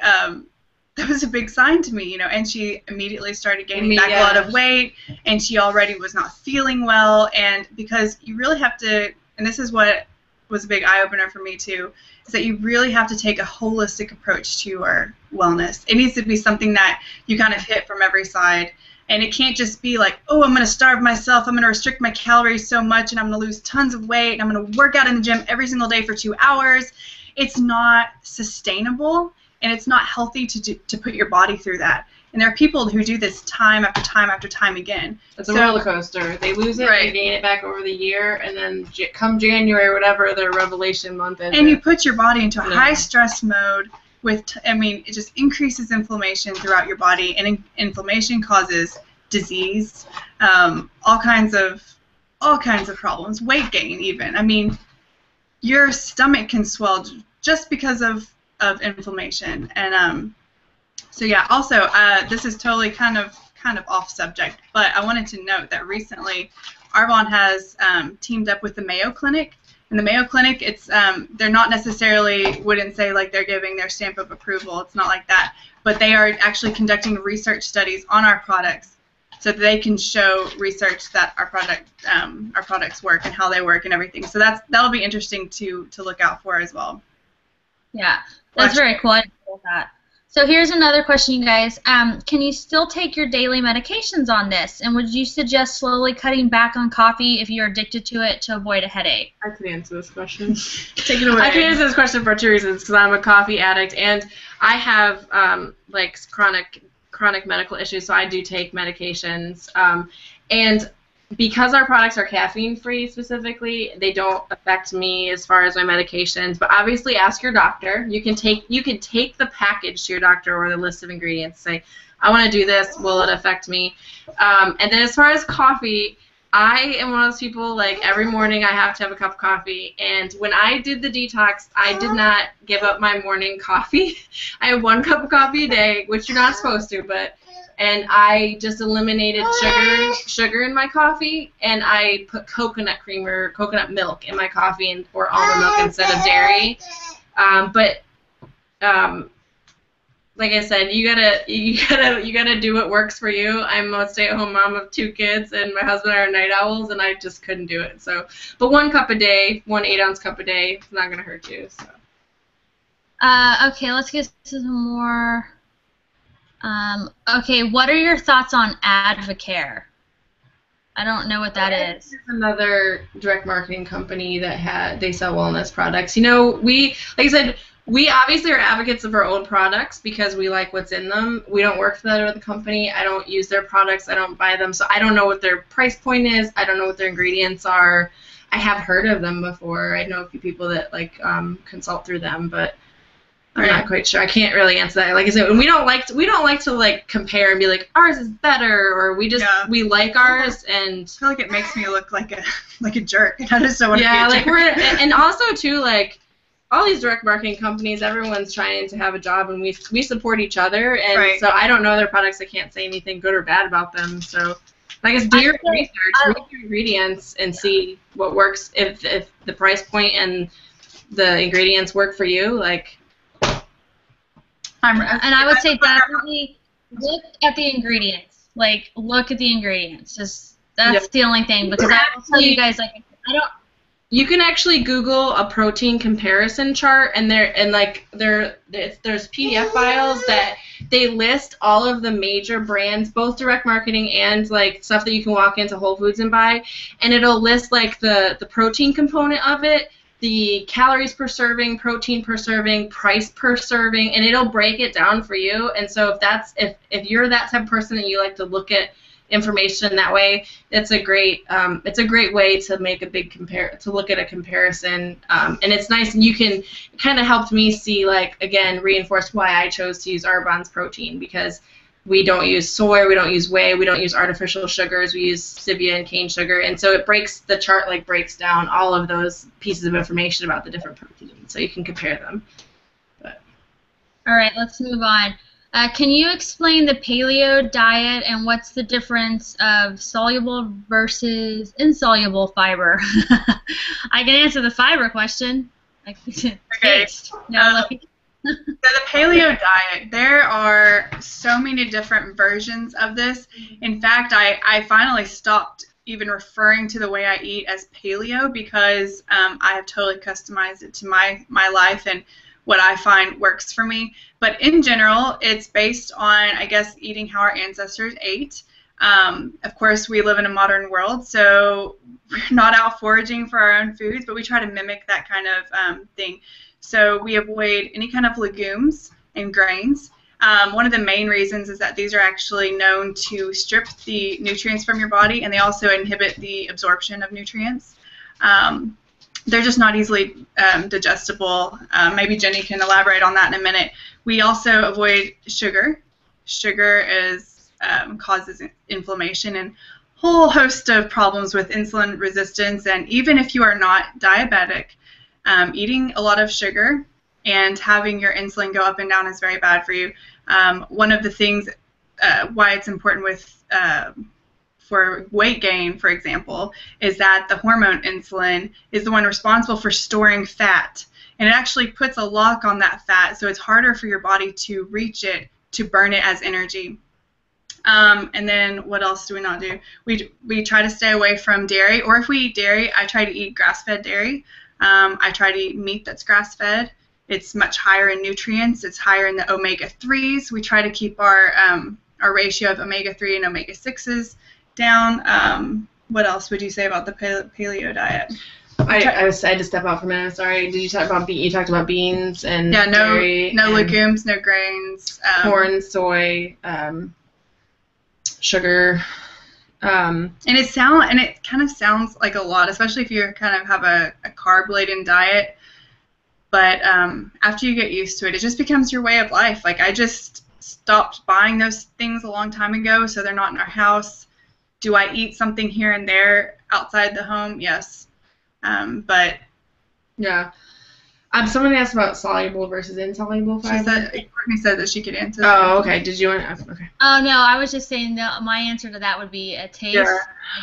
that was a big sign to me, you know. And she immediately started gaining back a lot of weight, and she already was not feeling well. And because you really have to, and this is what was a big eye-opener for me too, is that you really have to take a holistic approach to your wellness. It needs to be something that you kind of hit from every side. And it can't just be like, oh, I'm going to starve myself, I'm going to restrict my calories so much, and I'm going to lose tons of weight, and I'm going to work out in the gym every single day for 2 hours. It's not sustainable, and it's not healthy to put your body through that. And there are people who do this time after time after time again. It's a roller coaster. They lose it, they gain it back over the year, and then come January or whatever their revelation month is. And you put your body into a high stress mode with, I mean, it just increases inflammation throughout your body, and inflammation causes disease, all kinds of problems, weight gain even. I mean, your stomach can swell just because of inflammation. And so yeah, also this is totally kind of off subject, but I wanted to note that recently Arbonne has teamed up with the Mayo Clinic. And the Mayo Clinic, it's they're not necessarily, wouldn't say like they're giving their stamp of approval. It's not like that, but they are actually conducting research studies on our products, so that they can show research that our products work and how they work and everything. So that'll be interesting to look out for as well. Yeah, that's very cool. I didn't know that. So here's another question, you guys. Can you still take your daily medications on this? And would you suggest slowly cutting back on coffee if you're addicted to it to avoid a headache? I can answer this question. Take it away. I can answer this question for 2 reasons, because I'm a coffee addict and I have like chronic medical issues, so I do take medications. And because our products are caffeine-free specifically, they don't affect me as far as my medications. But obviously, ask your doctor. You can take the package to your doctor or the list of ingredients. Say, I want to do this. Will it affect me? And then as far as coffee, I am one of those people, like, every morning I have to have a cup of coffee. And when I did the detox, I did not give up my morning coffee. I have 1 cup of coffee a day, which you're not supposed to, and I just eliminated sugar in my coffee, and I put coconut cream or coconut milk in my coffee, or almond milk instead of dairy. Like I said, you gotta do what works for you. I'm a stay-at-home mom of 2 kids, and my husband are night owls, and I just couldn't do it. So, but 1 cup a day, 1 8-ounce cup a day, it's not gonna hurt you. So. Okay, let's get to some more. Okay, what are your thoughts on Advocare? I don't know what that is. It's another direct marketing company that they sell wellness products. You know, like I said, we obviously are advocates of our own products because we like what's in them. We don't work for that other company. I don't use their products. I don't buy them. So I don't know what their price point is. I don't know what their ingredients are. I have heard of them before. I know a few people that like consult through them, but I'm not quite sure. I can't really answer that. Like I said, we don't like to like compare and be like ours is better, or we like ours, and I feel like it makes me look like a jerk. I just don't want to be a like jerk. and also too, like all these direct marketing companies, everyone's trying to have a job, and we support each other, and so I don't know their products. I can't say anything good or bad about them. So I guess do your research, read your ingredients, and see what works. If the price point and the ingredients work for you, like. And I would say definitely look at the ingredients. Like, look at the ingredients. That's the only thing, because I will tell you guys, like, I don't. You can actually Google a protein comparison chart, and there's PDF files that they list all of the major brands, both direct marketing and like stuff that you can walk into Whole Foods and buy, and it'll list like the protein component of it, the calories per serving, protein per serving, price per serving, and it'll break it down for you. And so if you're that type of person that you like to look at information that way, it's a great way to make to look at a comparison. And it's nice, and it kind of helped me see, like, again, reinforced why I chose to use Arbonne's protein, because we don't use soy, we don't use whey, we don't use artificial sugars, we use stevia and cane sugar, and so the chart breaks down all of those pieces of information about the different proteins, so you can compare them. All right, let's move on. Can you explain the paleo diet and what's the difference of soluble versus insoluble fiber? I can answer the fiber question. Okay. So the paleo diet, there are so many different versions of this. In fact, I finally stopped even referring to the way I eat as paleo because I have totally customized it to my life and what I find works for me. But in general, it's based on, I guess, eating how our ancestors ate. Of course, we live in a modern world, so we're not out foraging for our own foods, but we try to mimic that kind of thing. So we avoid any kind of legumes and grains. One of the main reasons is that these are actually known to strip the nutrients from your body, and they also inhibit the absorption of nutrients. They're just not easily digestible. Maybe Jenny can elaborate on that in a minute. We also avoid sugar. Sugar causes inflammation and a whole host of problems with insulin resistance. And even if you are not diabetic, eating a lot of sugar and having your insulin go up and down is very bad for you. One of the things why it's important for weight gain, for example, is that the hormone insulin is the one responsible for storing fat. And it actually puts a lock on that fat, so it's harder for your body to reach it, to burn it as energy. And then what else do we not do? We try to stay away from dairy, or if we eat dairy, I try to eat grass-fed dairy. I try to eat meat that's grass-fed. It's much higher in nutrients. It's higher in the omega-3s. We try to keep our ratio of omega-3 and omega-6s down. What else would you say about the paleo diet? I had to step out for a minute. Sorry. Did you talk about you talked about beans and dairy? No legumes, no grains. Corn, soy, sugar. And it kind of sounds like a lot, especially if you kind of have a carb-laden diet. But after you get used to it, it just becomes your way of life. Like, I just stopped buying those things a long time ago, so they're not in our house. Do I eat something here and there outside the home? Yes. But yeah. Someone asked about soluble versus insoluble fiber. Courtney said that she could answer. Oh, okay. Did you want to? Okay. Oh, no, I was just saying that my answer to that would be a taste. Yeah.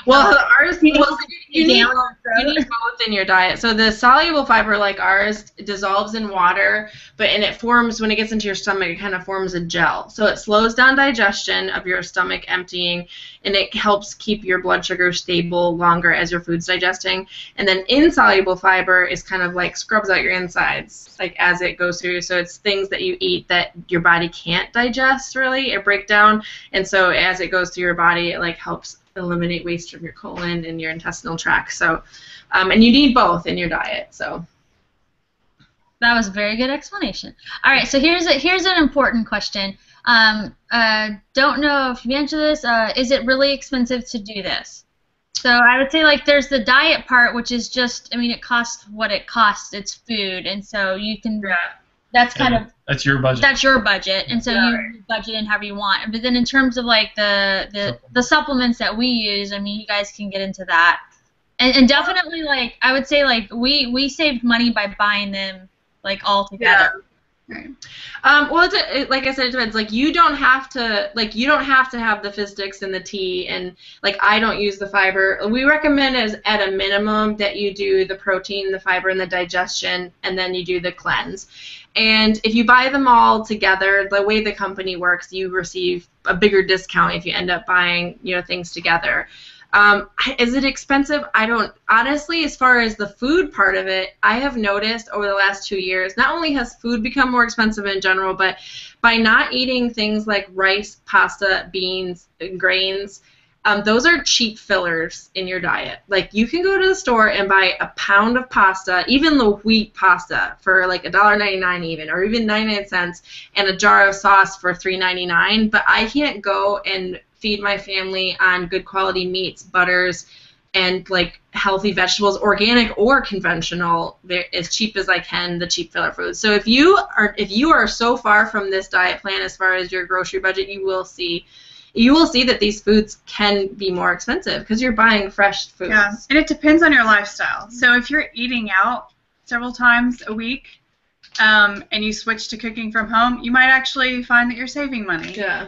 Well, ours, you need both in your diet. So the soluble fiber, like ours, dissolves in water, and it forms, when it gets into your stomach, it kind of forms a gel. So it slows down digestion of your stomach emptying, and it helps keep your blood sugar stable longer as your food's digesting. And then insoluble fiber is kind of like scrubs out your insides, like as it goes through. So it's things that you eat that your body can't digest really or break down, and so as it goes through your body, it like helps eliminate waste from your colon and your intestinal tract. So, and you need both in your diet. So that was a very good explanation. All right, so here's an important question. Don't know if you answered this. Is it really expensive to do this? So I would say, like, there's the diet part, which is just, I mean, it costs what it costs. It's food, and so you can. Yeah. That's kind of. That's your budget. That's your budget, and so you budget in however you want. But then in terms of like the supplements that we use, I mean, you guys can get into that, and definitely, like, I would say, like, we saved money by buying them like all together. Yeah. Right. Well, like I said, it depends. Like, you don't have to have the fizz sticks and the tea, and like I don't use the fiber. We recommend as at a minimum that you do the protein, the fiber, and the digestion, and then you do the cleanse. And if you buy them all together, the way the company works, you receive a bigger discount if you end up buying, things together. Is it expensive? I don't, honestly, as far as the food part of it, I have noticed over the last 2 years, not only has food become more expensive in general, but by not eating things like rice, pasta, beans, and grains, those are cheap fillers in your diet. Like, you can go to the store and buy a pound of pasta, even the wheat pasta, for like $1.99 even, or even 99 cents, and a jar of sauce for $3.99. But I can't go and feed my family on good quality meats, butters, and like healthy vegetables, organic or conventional, as cheap as I can, the cheap filler foods. So if you are so far from this diet plan as far as your grocery budget, you will see that these foods can be more expensive because you're buying fresh foods. Yeah, and it depends on your lifestyle. So if you're eating out several times a week, and you switch to cooking from home, you might actually find that you're saving money. Yeah.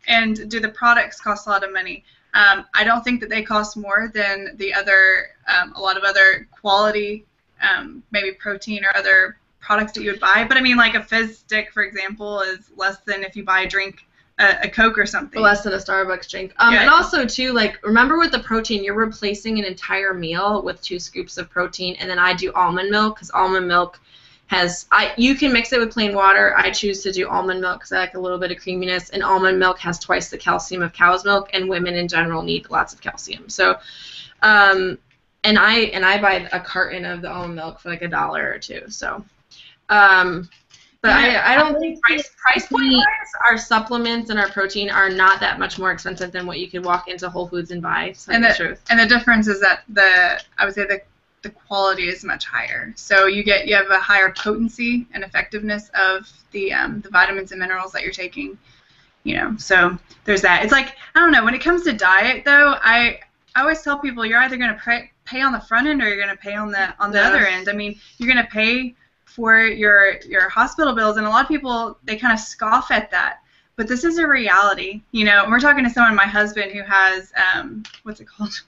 And do the products cost a lot of money. I don't think that they cost more than a lot of other quality, maybe protein or other products that you would buy. But I mean, like a fizz stick, for example, is less than if you buy a drink, a Coke or something. Less than a Starbucks drink. Yeah. And also, too, like, remember with the protein, you're replacing an entire meal with 2 scoops of protein, and then I do almond milk, because almond milk has, you can mix it with plain water. I choose to do almond milk because I like a little bit of creaminess, and almond milk has twice the calcium of cow's milk, and women in general need lots of calcium. So, and I buy a carton of the almond milk for like $1 or $2. So, but I don't think price point wise, our supplements and our protein are not that much more expensive than what you could walk into Whole Foods and buy. And the difference is that I would say the quality is much higher. So you have a higher potency and effectiveness of the vitamins and minerals that you're taking. You know, so there's that. It's like, I don't know, when it comes to diet though, I always tell people you're either going to pay on the front end or you're going to pay on the other end. I mean, you're going to pay for your hospital bills, and a lot of people, they kind of scoff at that, but this is a reality. You know, we're talking to someone, my husband, who has what's it called?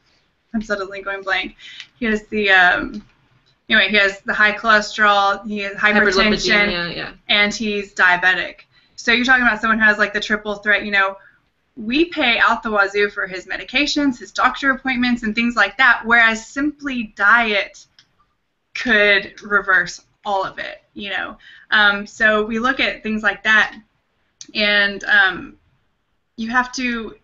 I'm suddenly going blank. He has the anyway, he has the high cholesterol, he has hypertension, and he's diabetic. So you're talking about someone who has like the triple threat. You know, we pay out the wazoo for his medications, his doctor appointments, and things like that, whereas simply diet could reverse all of it, you know. So we look at things like that, and you have to,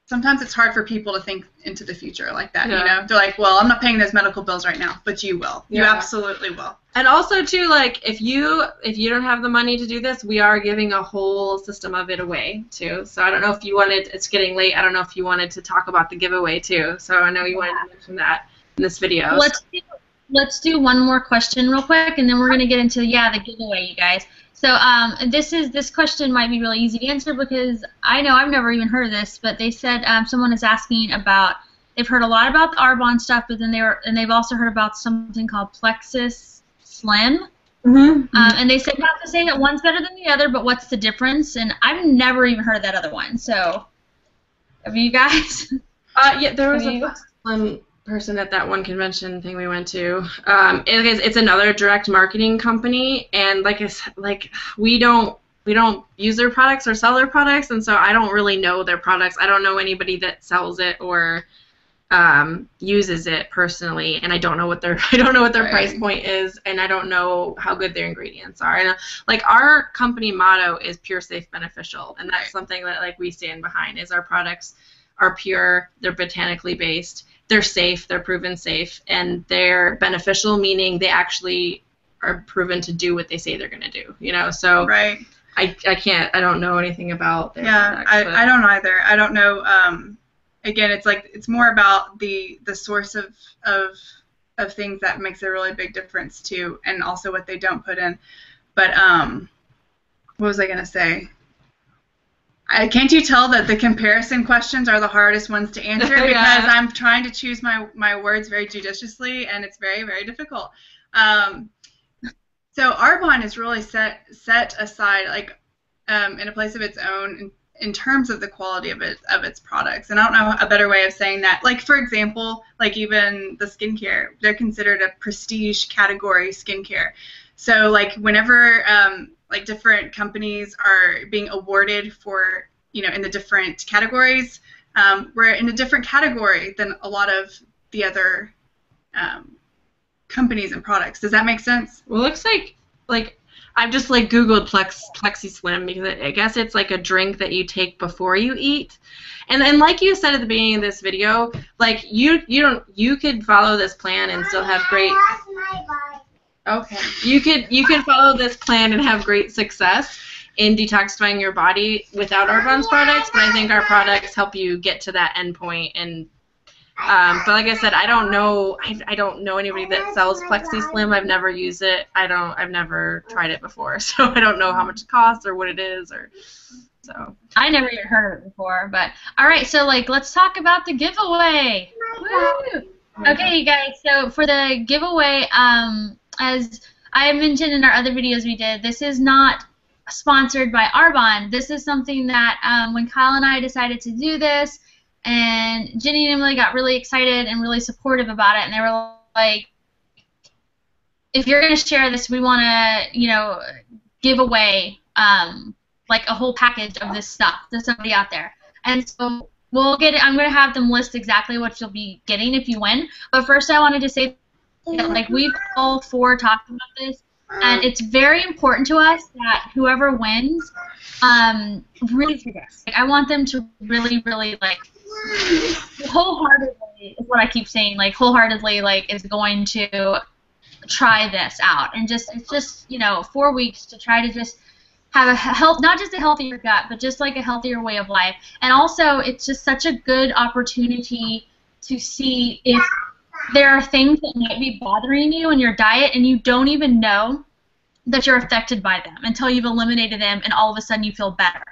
sometimes it's hard for people to think into the future like that, you know. They're like, well, I'm not paying those medical bills right now, but you will. You absolutely will. And also, too, like, if you don't have the money to do this, we are giving a whole system of it away, too. So I don't know if you wanted, it's getting late, I don't know if you wanted to talk about the giveaway, too. So I know you wanted to mention that in this video. Let's do one more question real quick, and then we're going to get into, the giveaway, you guys. So this question might be really easy to answer because I know I've never even heard of this, but they said someone is asking about, they've heard a lot about the Arbonne stuff, but then they've also heard about something called Plexus Slim. And they said not to say that one's better than the other, but what's the difference? And I've never even heard of that other one. So have you guys? There was a Plexus Slim person at that one convention thing we went to. It's another direct marketing company, and like we don't use their products or sell their products, and so I don't really know their products. I don't know anybody that sells it or uses it personally, and I don't know what their price point is, and I don't know how good their ingredients are. And like our company motto is pure, safe, beneficial, and that's something that like we stand behind. Is our products are pure, they're botanically based, they're safe, they're proven safe, and they're beneficial, meaning they actually are proven to do what they say they're going to do, you know. So I don't know anything about their products, I don't either. I don't know. Again, it's more about the source of things that makes a really big difference too, and also what they don't put in. But what was I going to say? Can't you tell that the comparison questions are the hardest ones to answer because I'm trying to choose my words very judiciously, and it's very, very difficult. So Arbonne is really set aside, like in a place of its own in terms of the quality of its products. And I don't know a better way of saying that. Like, for example, like even the skincare, they're considered a prestige category skincare. So like whenever like different companies are being awarded for, you know, in the different categories, we're in a different category than a lot of the other companies and products. Does that make sense? Well, it looks like I've just like Googled Plexi Slim because I guess it's like a drink that you take before you eat. And then like you said at the beginning of this video, like you could follow this plan and still have great. Okay. You could follow this plan and have great success in detoxifying your body without Arbonne's products, but I think our products help you get to that end point. And but like I said, I don't know anybody that sells Plexi Slim. I've never used it. I've never tried it before, so I don't know how much it costs or what it is, or so. I never even heard of it before. But all right, so like let's talk about the giveaway. Woo! Okay, you guys. So for the giveaway, as I mentioned in our other videos we did, this is not sponsored by Arbonne. This is something that when Kyle and I decided to do this, and Jenny and Emily got really excited and really supportive about it, and they were like, if you're going to share this, we want to, give away like a whole package of this stuff to somebody out there. And so we'll get it. I'm going to have them list exactly what you'll be getting if you win. But first, I wanted to say that, like, we've all four talked about this, and it's very important to us that whoever wins really do this. Like, I want them to really, really, like, wholeheartedly is what I keep saying. Like, wholeheartedly, like, is going to try this out, and it's just 4 weeks to try to just have a not just a healthier gut, but just like a healthier way of life. And also, it's just such a good opportunity to see if there are things that might be bothering you in your diet and you don't even know that you're affected by them until you've eliminated them, and all of a sudden you feel better.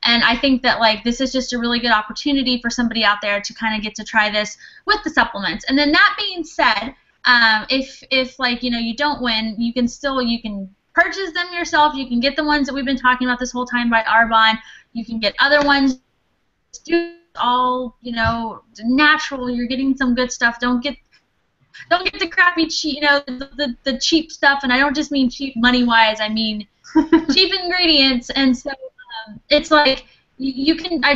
And I think that, like, this is just a really good opportunity for somebody out there to kind of get to try this with the supplements. And then that being said, if like, you don't win, you can purchase them yourself. You can get the ones that we've been talking about this whole time by Arbonne. You can get other ones. Do all, natural. You're getting some good stuff. Don't get the crappy cheap, the cheap stuff. And I don't just mean cheap money-wise. I mean cheap ingredients. And so it's like you can. I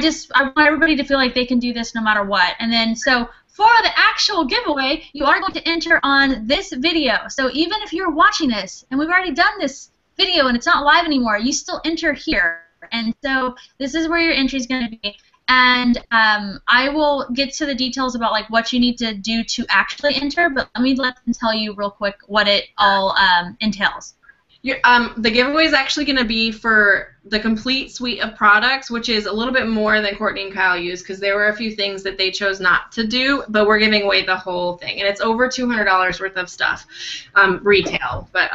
want everybody to feel like they can do this no matter what. And then so for the actual giveaway, you are going to enter on this video. So even if you're watching this and we've already done this video and it's not live anymore, you still enter here. And so this is where your entry is going to be. And I will get to the details about like what you need to do to actually enter, but let them tell you real quick what it all entails. The giveaway is actually going to be for the complete suite of products, which is a little bit more than Courtney and Kyle used, because there were a few things that they chose not to do, but we're giving away the whole thing, and it's over $200 worth of stuff, retail. But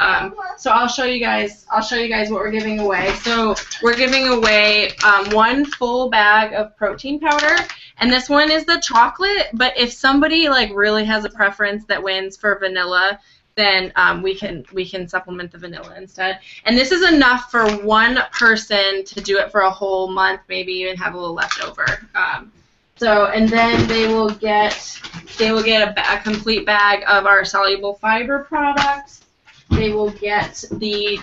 so I'll show you guys what we're giving away. So we're giving away one full bag of protein powder, and this one is the chocolate. But if somebody like really has a preference that wins for vanilla, then we can supplement the vanilla instead. And this is enough for one person to do it for a whole month, maybe even have a little left over. And then they will get a complete bag of our soluble fiber products. They will get the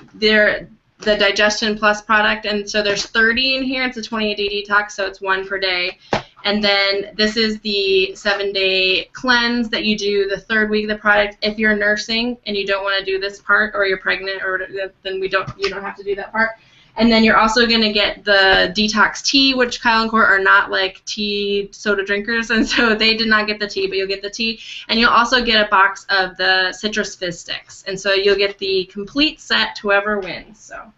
Digestion Plus product, and so there's 30 in here. It's a 28-day detox, so it's one per day. And then this is the 7-day cleanse that you do the third week of the product. If you're nursing and you don't want to do this part, or you're pregnant, or then you don't have to do that part. And then you're also going to get the detox tea, which Kyle and Court are not like tea soda drinkers, and so they did not get the tea, but you'll get the tea. And you'll also get a box of the citrus fizz sticks, and so you'll get the complete set to whoever wins. So.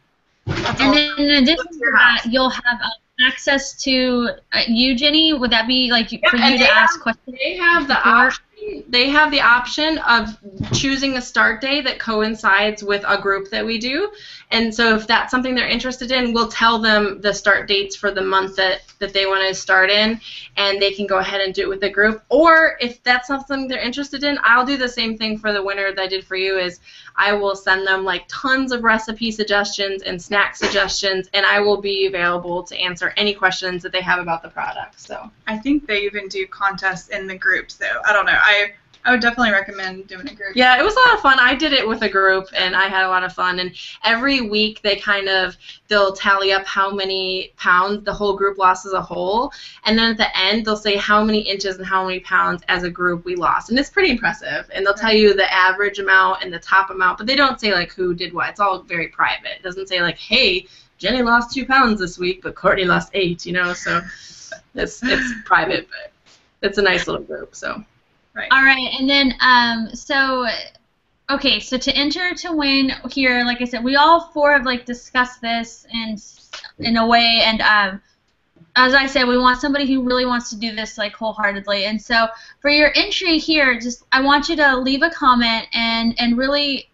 And then in addition to that, you'll have access to you, Jenny. Would that be like for you to ask questions? They have the option. They have the option of choosing a start day that coincides with a group that we do. And so if that's something they're interested in, we'll tell them the start dates for the month that they want to start in, and they can go ahead and do it with the group. Or if that's not something they're interested in, I'll do the same thing for the winner that I did for you, is I will send them like tons of recipe suggestions and snack suggestions, and I will be available to answer any questions that they have about the product. So I think they even do contests in the groups, though. I don't know. I would definitely recommend doing a group. Yeah, it was a lot of fun. I did it with a group, and I had a lot of fun. And every week they'll tally up how many pounds the whole group lost as a whole, and then at the end they'll say how many inches and how many pounds as a group we lost. And it's pretty impressive. And they'll tell you the average amount and the top amount, but they don't say like who did what. It's all very private. It doesn't say like, hey, Jenny lost 2 pounds this week, but Courtney lost 8. So it's private, but it's a nice little group. So. Right. All right, and then so to enter to win here, like I said, we all four have like discussed this in a way, and as I said, we want somebody who really wants to do this like wholeheartedly. And so for your entry here, I want you to leave a comment and really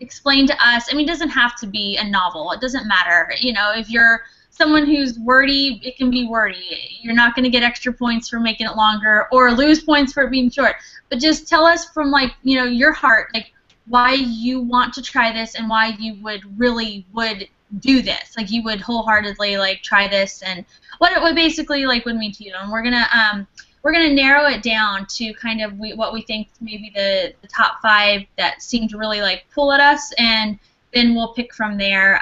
explain to us. I mean, it doesn't have to be a novel. It doesn't matter. If you're someone who's wordy, it can be wordy. You're not going to get extra points for making it longer or lose points for it being short. But just tell us from your heart, like why you want to try this and why you would do this. Like you would wholeheartedly like try this and what it would basically like would mean to you. And we're gonna we're going to narrow it down to kind of what we think maybe the top 5 that seem to really like pull at us, and then we'll pick from there.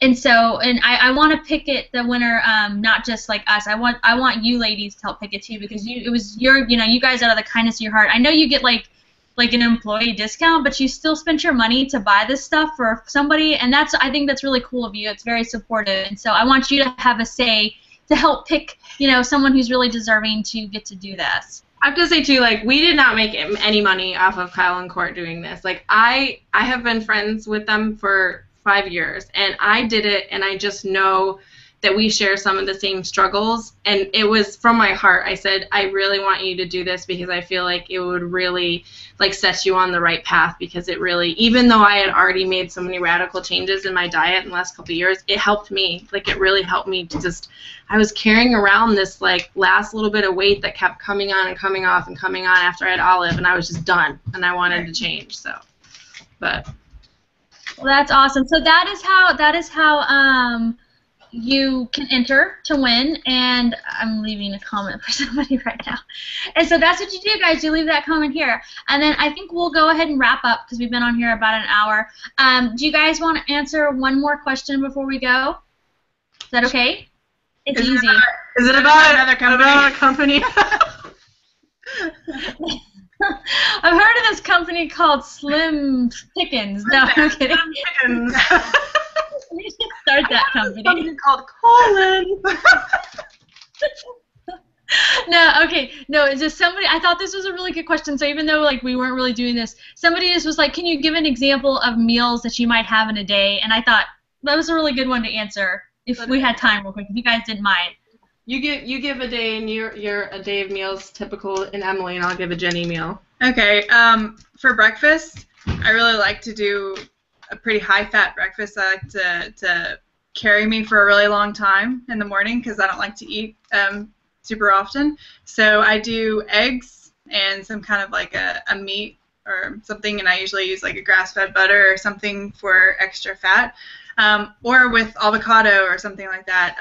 And I want to pick the winner, not just like us. I want you ladies to help pick it too, because it was you guys out of the kindness of your heart. I know you get like an employee discount, but you still spent your money to buy this stuff for somebody, and I think that's really cool of you. It's very supportive, and so I want you to have a say to help pick, someone who's really deserving to get to do this. I have to say too, like, we did not make any money off of Kyle and Court doing this. Like, I have been friends with them for 5 years, and I did it, and I just know that we share some of the same struggles, and it was from my heart. I said, I really want you to do this because I feel like it would really like set you on the right path, because it really, even though I had already made so many radical changes in my diet in the last couple of years, it helped me. Like, it really helped me to just, I was carrying around this like last little bit of weight that kept coming on and coming off and coming on after I had Olive, and I was just done, and I wanted to change. So, but. Well, that's awesome. So that is how you can enter to win, and I'm leaving a comment for somebody right now. And so that's what you do, guys. You leave that comment here, and then I think we'll go ahead and wrap up because we've been on here about an hour. Do you guys want to answer one more question before we go? Is that okay? It's easy. Is it about another company? I've heard of this company called Slim Pickens. No, I'm kidding. Slim Pickens. We should start that company. Something called Colin. No, okay, no, it's just somebody. I thought this was a really good question. So even though like we weren't really doing this, somebody just was like, "Can you give an example of meals that you might have in a day?" And I thought that was a really good one to answer if we had time, real quick. If you guys didn't mind. You give a day, and you're a day of meals typical in Emily, and I'll give a Jenny meal. Okay. For breakfast, I really like to do a pretty high-fat breakfast. I like to carry me for a really long time in the morning because I don't like to eat super often. So I do eggs and some kind of like a meat or something, and I usually use like a grass-fed butter or something for extra fat. Or with avocado or something like that.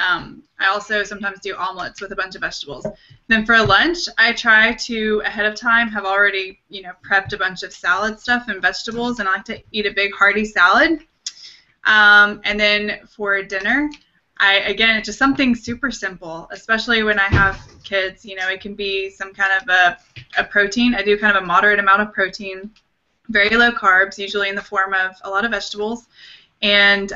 I also sometimes do omelets with a bunch of vegetables. Then for lunch, I try to, ahead of time, have already, prepped a bunch of salad stuff and vegetables, and I like to eat a big hearty salad. And then for dinner, again, it's just something super simple, especially when I have kids. It can be some kind of a protein. I do kind of a moderate amount of protein, very low carbs, usually in the form of a lot of vegetables. And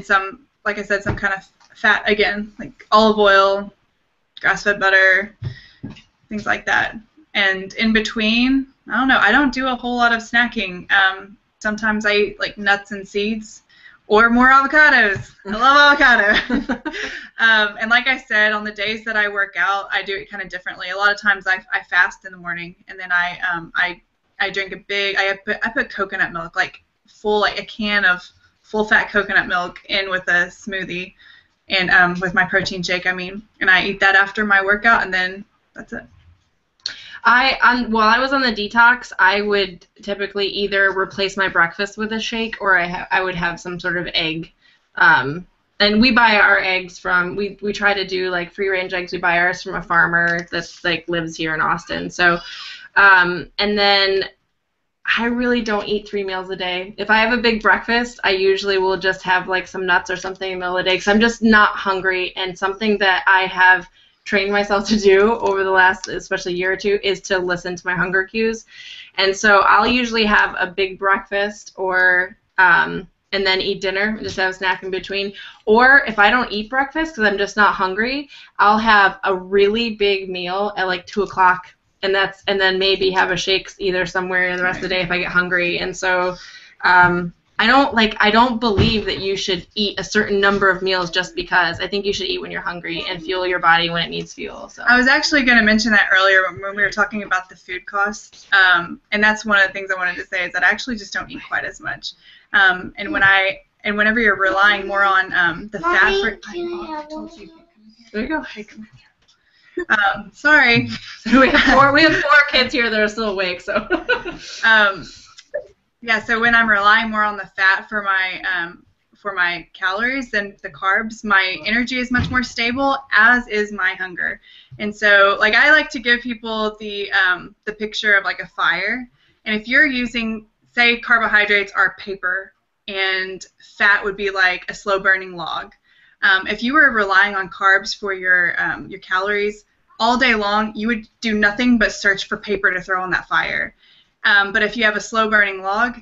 some, like I said, some kind of fat, again, like olive oil, grass-fed butter, things like that. And in between, I don't know, I don't do a whole lot of snacking. Sometimes I eat like nuts and seeds or more avocados. I love avocado. And like I said, on the days that I work out, I do it kind of differently. A lot of times I fast in the morning, and then I drink I put coconut milk, like a can of full-fat coconut milk in with a smoothie, and with my protein shake, and I eat that after my workout, and then that's it. While I was on the detox, I would typically either replace my breakfast with a shake, or I would have some sort of egg. And we buy our eggs from, we try to do like free-range eggs. We buy ours from a farmer that's like lives here in Austin. So, and then I really don't eat 3 meals a day. If I have a big breakfast, I usually will just have like some nuts or something in the middle of the day because I'm just not hungry. And something that I have trained myself to do over the last, especially year or two, is to listen to my hunger cues. And so I'll usually have a big breakfast or and then eat dinner, just have a snack in between. Or if I don't eat breakfast because I'm just not hungry, I'll have a really big meal at like 2 o'clock. And then maybe have a shake either somewhere in the rest of the day if I get hungry. And so I don't believe that you should eat a certain number of meals just because. I think you should eat when you're hungry and fuel your body when it needs fuel. So I was actually going to mention that earlier when we were talking about the food costs. And that's one of the things I wanted to say is that I actually just don't eat quite as much. And whenever you're relying more on the fat for there you go. Sorry. we have four kids here that are still awake, so. Yeah, so when I'm relying more on the fat for for my calories than the carbs, my energy is much more stable, as is my hunger. And so, like, I like to give people the picture of like a fire. And if you're using, say, carbohydrates are paper and fat would be like a slow burning log. If you were relying on carbs for your calories all day long, you would do nothing but search for paper to throw on that fire. But if you have a slow burning log,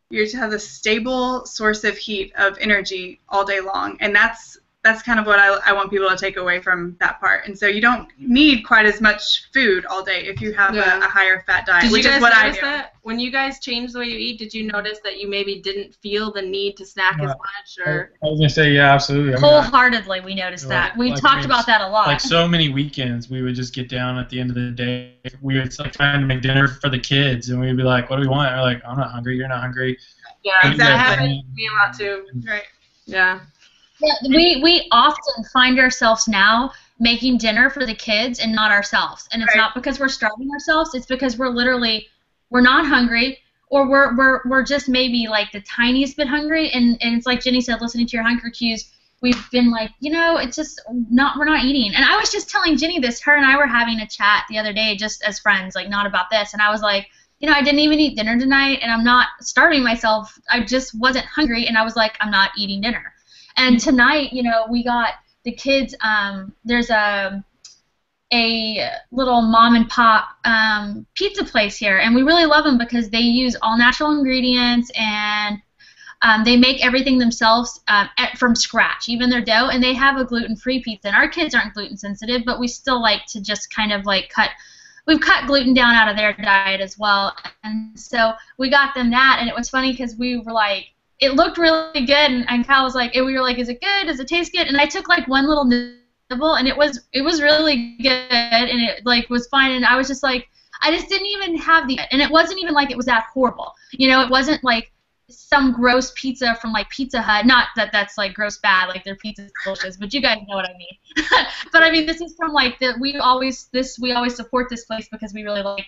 you just have a stable source of heat, of energy all day long. And that's kind of what I want people to take away from that part. And so you don't need quite as much food all day if you have a higher fat diet, which is what I do. That? When you guys changed the way you eat, did you notice that you maybe didn't feel the need to snack as much? Or I was going to say, yeah, absolutely. Wholeheartedly, we noticed that. We talked about that a lot. Like so many weekends, we would just get down at the end of the day. We would start trying to make dinner for the kids, and we'd be like, what do we want? And we're like, I'm not hungry, you're not hungry. Yeah, exactly. That happened to me a lot too. Right. Yeah. Yeah, we often find ourselves now making dinner for the kids and not ourselves. And it's not because we're starving ourselves, it's because we're not hungry, or we're just maybe like the tiniest bit hungry, and it's like Jenny said, listening to your hunger cues, we've been like, it's just we're not eating. And I was just telling Jenny this, her and I were having a chat the other day just as friends, like not about this, and I was like, I didn't even eat dinner tonight, and I'm not starving myself, I just wasn't hungry, and I was like, I'm not eating dinner. And tonight, we got the kids, there's a little mom and pop pizza place here, and we really love them because they use all natural ingredients, and they make everything themselves from scratch, even their dough, and they have a gluten-free pizza. And our kids aren't gluten sensitive, but we still like to just kind of like we've cut gluten down out of their diet as well. And so we got them that, and it was funny because we were like, it looked really good, and Kyle was like, we were like, is it good? Does it taste good? And I took like one little nibble, and it was really good, and it like was fine, and I was just like, I just didn't even have and it wasn't even like it was that horrible. It wasn't like some gross pizza from like Pizza Hut. Not that that's like gross bad, like their pizza's delicious, but you guys know what I mean. But I mean, this is from like we always support this place because we really like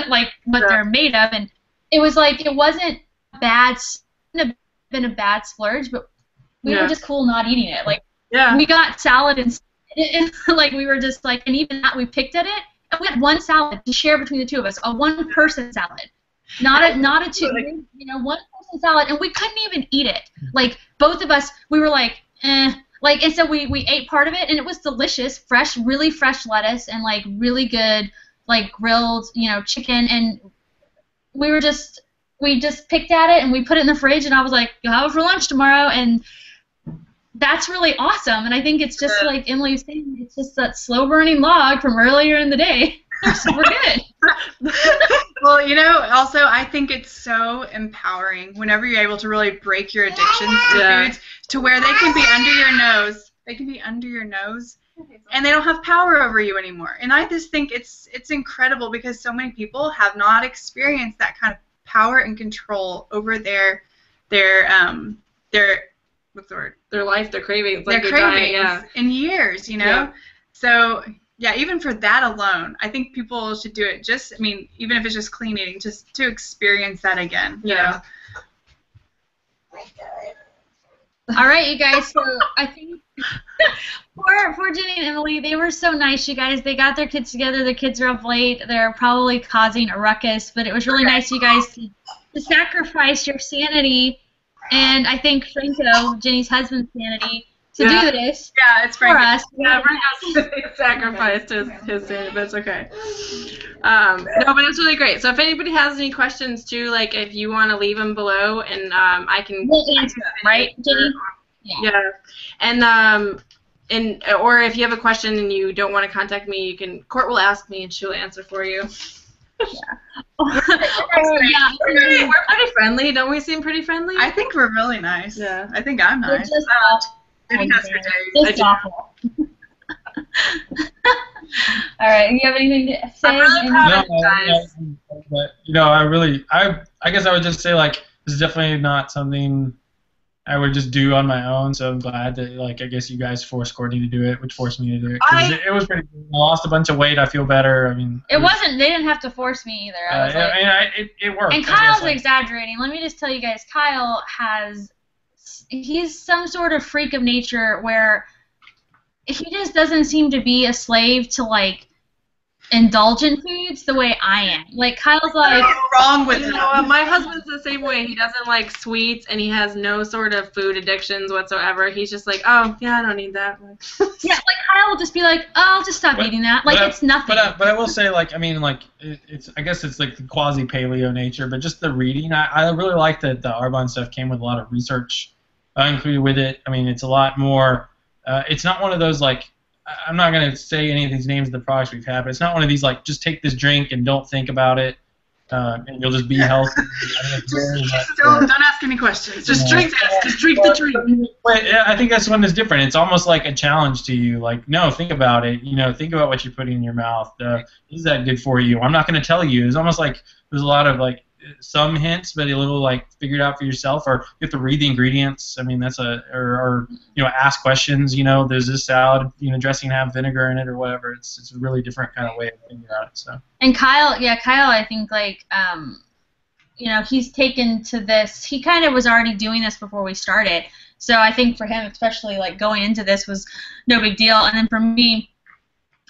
like what they're made of, and it was like it wasn't bad. Been a bad splurge, but we were just cool not eating it. Like we got salad and like we were just like, and even that we picked at it, and we had one salad to share between the two of us, a one-person salad, not a two, one-person salad, and we couldn't even eat it. Like both of us, we were like, like, and so we ate part of it, and it was delicious, really fresh lettuce, and like really good like grilled chicken, and we just picked at it, and we put it in the fridge, and I was like, you'll have it for lunch tomorrow, and that's really awesome. And I think it's just like Emily was saying, it's just that slow-burning log from earlier in the day. We're good. Well, also I think it's so empowering whenever you're able to really break your addictions to foods to where they can be under your nose. They can be under your nose, and they don't have power over you anymore. And I just think it's incredible because so many people have not experienced that kind of power and control over their what's the word? Their life, their cravings, their cravings in years, So even for that alone, I think people should do it. Even if it's just clean eating, just to experience that again. Yeah. All right, you guys. So I think for Jenny and Emily, they were so nice, you guys. They got their kids together. The kids are up late. They're probably causing a ruckus, but it was really nice, you guys, to sacrifice your sanity, and I think Franco, Jenny's husband's sanity, to do this. Yeah, it's Franco. For us. Yeah, Franco sacrificed his sanity. That's okay. No, but it's really great. So if anybody has any questions too, like if you want to leave them below, and I can. We'll answer them, right, Jenny? Yeah. And or if you have a question and you don't want to contact me, Court will ask me and she'll answer for you. We're pretty friendly. Don't we seem pretty friendly? I think we're really nice. Yeah. I think I'm nice. Just awful. All right. You have anything to say? I'm really proud of you guys. But I guess I would just say like this is definitely not something I would just do on my own. So I'm glad that I guess you guys forced Courtney to do it, which forced me to do it. 'Cause it was pretty cool. I lost a bunch of weight. I feel better. I mean. It wasn't. They didn't have to force me either. It worked. And Kyle's exaggerating. Let me just tell you guys, Kyle has he's some sort of freak of nature where he just doesn't seem to be a slave to like indulgent foods the way I am. Like Kyle's like wrong with him. My husband's the same way. He doesn't like sweets, and he has no sort of food addictions whatsoever. He's just like, oh yeah, I don't need that. Yeah, like Kyle will just be like, oh, I'll just stop eating that. Like it's nothing. But I will say, like, I mean, like it's I guess it's like the quasi paleo nature, but just the reading. I really like that the Arbonne stuff came with a lot of research included with it. I mean, it's a lot more. It's not one of those like. I'm not going to say any of these names of the products we've had, but it's not one of these like just take this drink and don't think about it, and you'll just be healthy. Don't ask any questions. Just drink this. Just drink the drink. But I think that's one that's different. It's almost like a challenge to you. Like, no, think about it. You know, think about what you're putting in your mouth. Is that good for you? I'm not going to tell you. It's almost like there's a lot of like some hints, but a little like figure it out for yourself, or you have to read the ingredients. I mean, that's or you know, ask questions. You know, does this salad, you know, dressing have vinegar in it or whatever? It's a really different kind of way of thinking about it. So. And Kyle, I think like you know, he's taken to this. He kind of was already doing this before we started. So I think for him, especially like going into this was no big deal. And then for me,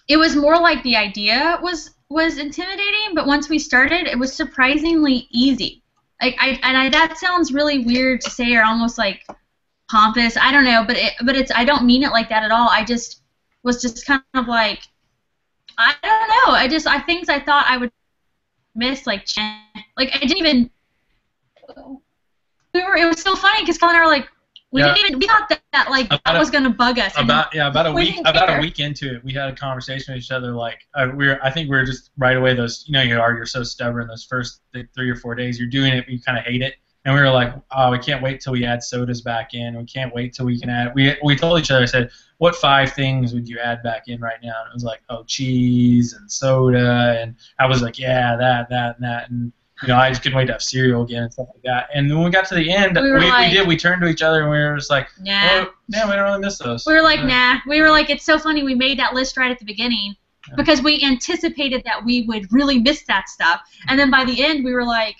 it was more like the idea was intimidating, but once we started, it was surprisingly easy. Like that sounds really weird to say, or almost like pompous. I don't know, but it's I don't mean it like that at all. I just was just kind of like, I don't know. I things I thought I would miss, like I didn't even. It was so funny because Colin and I were like, we thought that like that was gonna bug us. About a week into it, we had a conversation with each other. Like I think we were just right away. Those, you know, you're so stubborn. Those first 3 or 4 days, you're doing it, but you kind of hate it. And we were like, oh, we can't wait till we add sodas back in. We can't wait till we can add. We told each other, I said, what 5 things would you add back in right now? And it was like, oh, cheese and soda. And I was like, yeah, that, and that. And you know, I just couldn't wait to have cereal again and stuff like that. And when we got to the end, we turned to each other and we were just like, nah. Oh, man, we don't really miss those. We were like, nah. We were like, it's so funny we made that list right at the beginning because we anticipated that we would really miss that stuff. And then by the end, we were like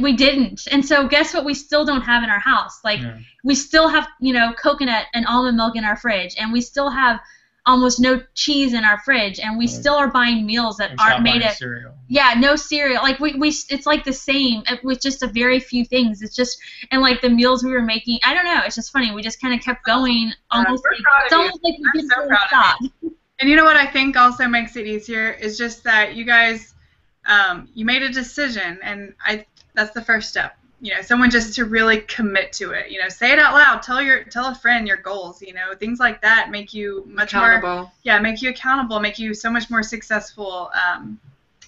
we didn't. And so guess what we still don't have in our house? Like, we still have, you know, coconut and almond milk in our fridge, and we still have almost no cheese in our fridge, and we still are buying meals that aren't made of cereal. Yeah, no cereal. Like we it's like the same with just a very few things. It's just, and like the meals we were making, I don't know, it's just funny. We just kind of kept going almost like, it's almost like we didn't really stop. And you know what I think also makes it easier is just that you guys you made a decision, and that's the first step. You know, someone just to really commit to it. You know, say it out loud. Tell a friend your goals. You know, things like that make you much accountable. More. Yeah, make you accountable. Make you so much more successful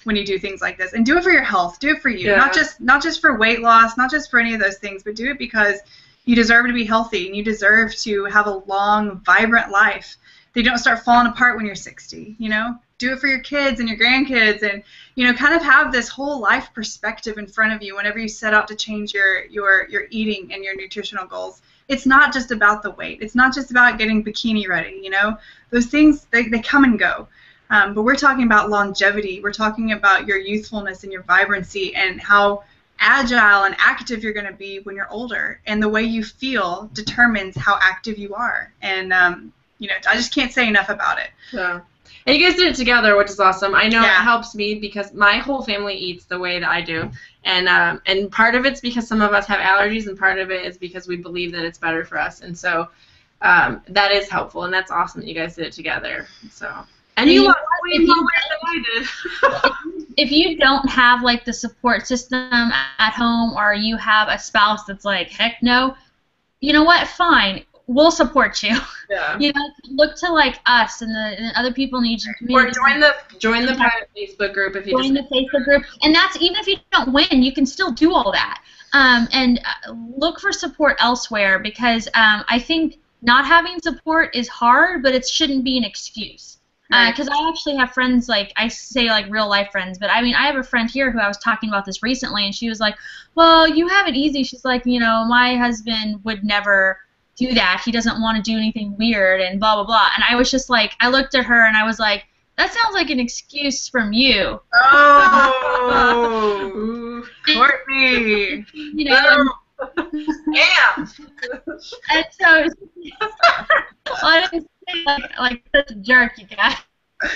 when you do things like this. And do it for your health. Do it for you. Yeah. Not just for weight loss. Not just for any of those things. But do it because you deserve to be healthy, and you deserve to have a long, vibrant life. They don't start falling apart when you're 60. You know. Do it for your kids and your grandkids, and you know, kind of have this whole life perspective in front of you whenever you set out to change your eating and your nutritional goals. It's not just about the weight. It's not just about getting bikini ready. You know, those things they come and go. But we're talking about longevity. We're talking about your youthfulness and your vibrancy and how agile and active you're going to be when you're older. And the way you feel determines how active you are. And you know, I just can't say enough about it. Yeah. And you guys did it together, which is awesome. I know it helps me because my whole family eats the way that I do. And part of it's because some of us have allergies, and part of it is because we believe that it's better for us. And so that is helpful, and that's awesome that you guys did it together. So, and you lost way more weight than I did. If you don't have, like, the support system at home, or you have a spouse that's like, heck no, you know what, fine. We'll support you. Yeah. You know, look to like us and the other people in the Asian community. Or join the private Facebook group if you join the Facebook group, and that's even if you don't win, you can still do all that. And look for support elsewhere, because I think not having support is hard, but it shouldn't be an excuse. Because I actually have friends, like I say, like real life friends, but I mean, I have a friend here who I was talking about this recently, and she was like, "Well, you have it easy." She's like, "You know, my husband would never do that. He doesn't want to do anything weird," and blah blah blah. And I was just like, I looked at her and I was like, that sounds like an excuse from you. Oh, Courtney. You know, Damn. And so, I didn't say like such a jerk, you guys.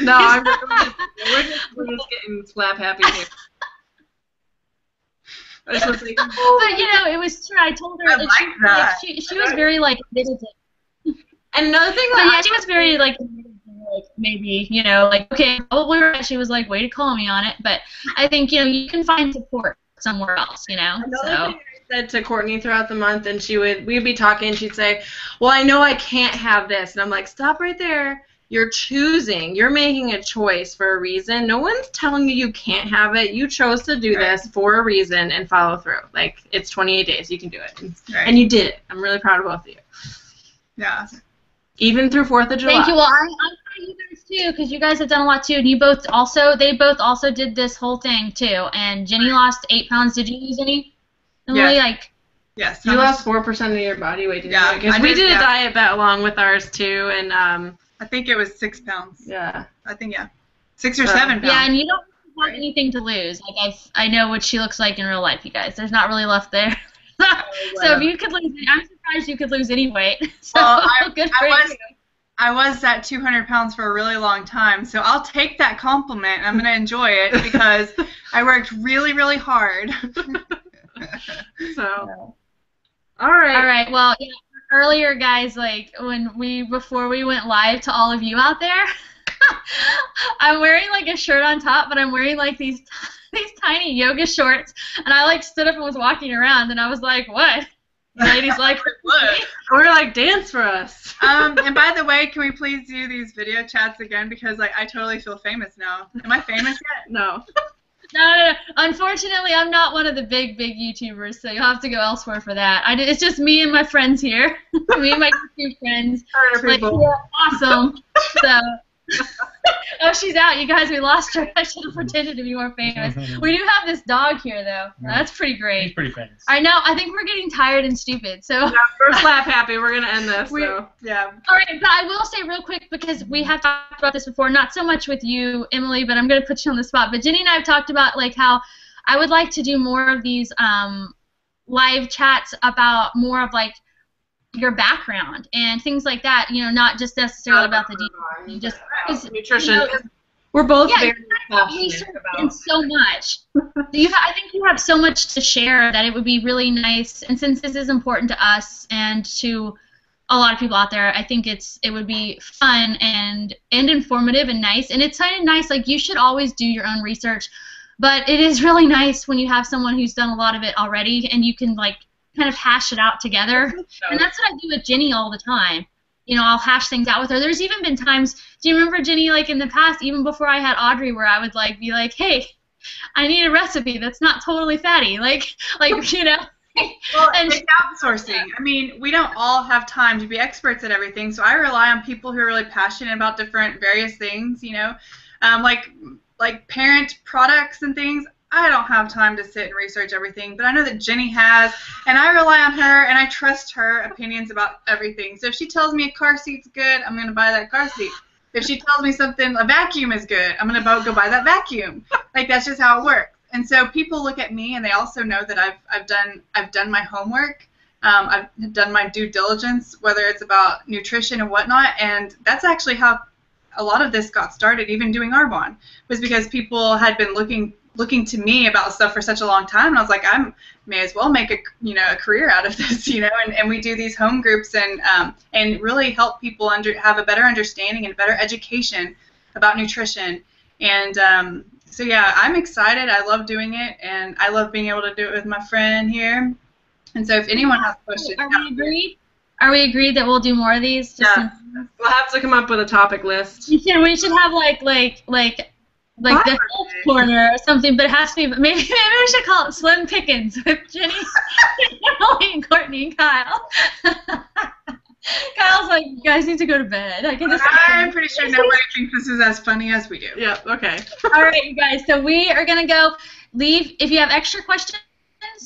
No, we're just getting slap happy here. I just was like, But you know, it was true. I told her I that like that. she was very like admitted to. and another thing But that yeah, she was very like maybe, you know, like okay, probably right. She was like, way to call me on it. But I think, you know, you can find support somewhere else, you know. Another So thing I said to Courtney throughout the month, and we'd be talking, and she'd say, well, I know I can't have this. And I'm like, stop right there. You're choosing. You're making a choice for a reason. No one's telling you can't have it. You chose to do this for a reason and follow through. Like, it's 28 days. You can do it. Right. And you did it. I'm really proud of both of you. Yeah. Even through 4th of July. thank you. Well, I'm proud of you guys too, because you guys have done a lot too, and they both also did this whole thing too. And Jenny lost 8 pounds. Did you lose any? Emily, Yes. like. Yes. You lost 4% of your body weight, didn't Yeah, you? Because I we did, did a yeah. diet bet along with ours too, and I think it was 6 pounds. yeah. I think, yeah. 6 or 7 pounds. Yeah, and you don't have anything to lose. Like I know what she looks like in real life, you guys. There's not really left there. So if you could lose, I'm surprised you could lose any weight. So Well, good for you. I was at 200 pounds for a really long time, so I'll take that compliment. I'm going to enjoy it because I worked really, really hard. So, all right. All right. Well, yeah, earlier, guys, like before we went live to all of you out there, I'm wearing like a shirt on top, but I'm wearing like these tiny yoga shorts, and I like stood up and was walking around, and I was like, what? The lady's like, Look. We're like, dance for us. And by the way, can we please do these video chats again? Because like I totally feel famous now. Am I famous yet? No. No. Unfortunately, I'm not one of the big YouTubers, so you'll have to go elsewhere for that. It's just me and my friends here. Me and my YouTube friends. Like, yeah, awesome. So. Oh, she's out. You guys, we lost her. I should have pretended to be more famous. We do have this dog here, though. That's pretty great. He's pretty famous. I know. I think we're getting tired and stupid. So. Yeah, we're slap happy. We're going to end this. So. Yeah. All right, but I will say real quick, because we have talked about this before, not so much with you, Emily, but I'm going to put you on the spot. But Jenny and I have talked about like how I would like to do more of these live chats about more of like your background and things like that, you know, not just necessarily about the details, just nutrition. You know, we're both yeah, very research passionate and about. so much. I think you have so much to share that it would be really nice. And since this is important to us and to a lot of people out there, I think it would be fun and informative and nice. And it's kind of nice. Like, you should always do your own research, but it is really nice when you have someone who's done a lot of it already, and you can like kind of hash it out together. And that's what I do with Jenny all the time. You know, I'll hash things out with her. There's even been times, do you remember, Jenny, like in the past, even before I had Audrey, where I would like be like, hey, I need a recipe that's not totally fatty. Like you know. Well, it's outsourcing. I mean, we don't all have time to be experts at everything, so I rely on people who are really passionate about different various things, you know. Like parent products and things. I don't have time to sit and research everything, but I know that Jenny has, and I rely on her, and I trust her opinions about everything. So if she tells me a car seat's good, I'm going to buy that car seat. If she tells me a vacuum is good, I'm going to go buy that vacuum. Like, that's just how it works. And so people look at me, and they also know that I've done my homework. I've done my due diligence, whether it's about nutrition and whatnot, and that's actually how a lot of this got started, even doing Arbonne, was because people had been looking to me about stuff for such a long time, and I was like, I may as well make a career out of this, you know. And we do these home groups and really help people have a better understanding and better education about nutrition. And so yeah, I'm excited. I love doing it, and I love being able to do it with my friend here. And so if anyone has questions, Are we agreed that we'll do more of these? Yeah. We'll have to come up with a topic list. We should have like the health corner or something, but it has to be, maybe we should call it Slim Pickens with Jenny, Emily, and Courtney, and Kyle. Kyle's like, you guys need to go to bed. I'm pretty sure nobody thinks this is as funny as we do. Yeah, okay. All right, you guys, so we are going to go leave. If you have extra questions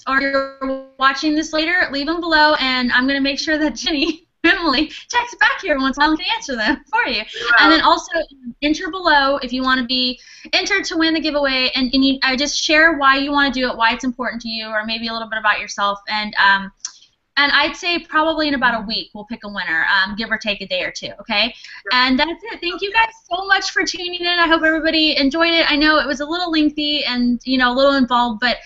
or you're watching this later, leave them below, and I'm going to make sure that Jenny Emily checks back here once in a while and can answer them for you. And then also enter below if you want to be entered to win the giveaway, and I just share why you want to do it, why it's important to you, or maybe a little bit about yourself. And I'd say probably in about a week we'll pick a winner, give or take a day or two, okay? And that's it. Thank you guys so much for tuning in. I hope everybody enjoyed it. I know it was a little lengthy and, you know, a little involved, but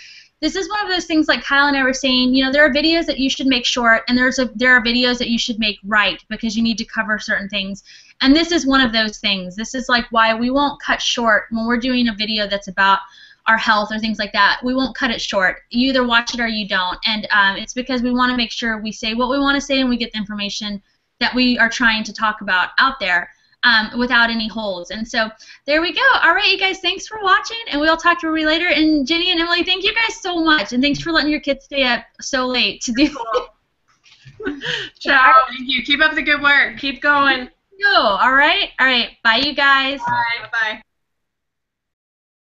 this is one of those things, like Kyle and I were saying, you know, there are videos that you should make short, and there are videos that you should make right, because you need to cover certain things. And this is one of those things. This is like why we won't cut short when we're doing a video that's about our health or things like that. We won't cut it short. You either watch it or you don't. And it's because we want to make sure we say what we want to say and we get the information that we are trying to talk about out there without any holes. And so there we go. All right, you guys, thanks for watching, and we'll talk to you later. And Jenny and Emily, thank you guys so much, and thanks for letting your kids stay up so late to do Ciao. Thank you. Keep up the good work. Keep going. Go. All right. Bye, you guys. Bye. Bye.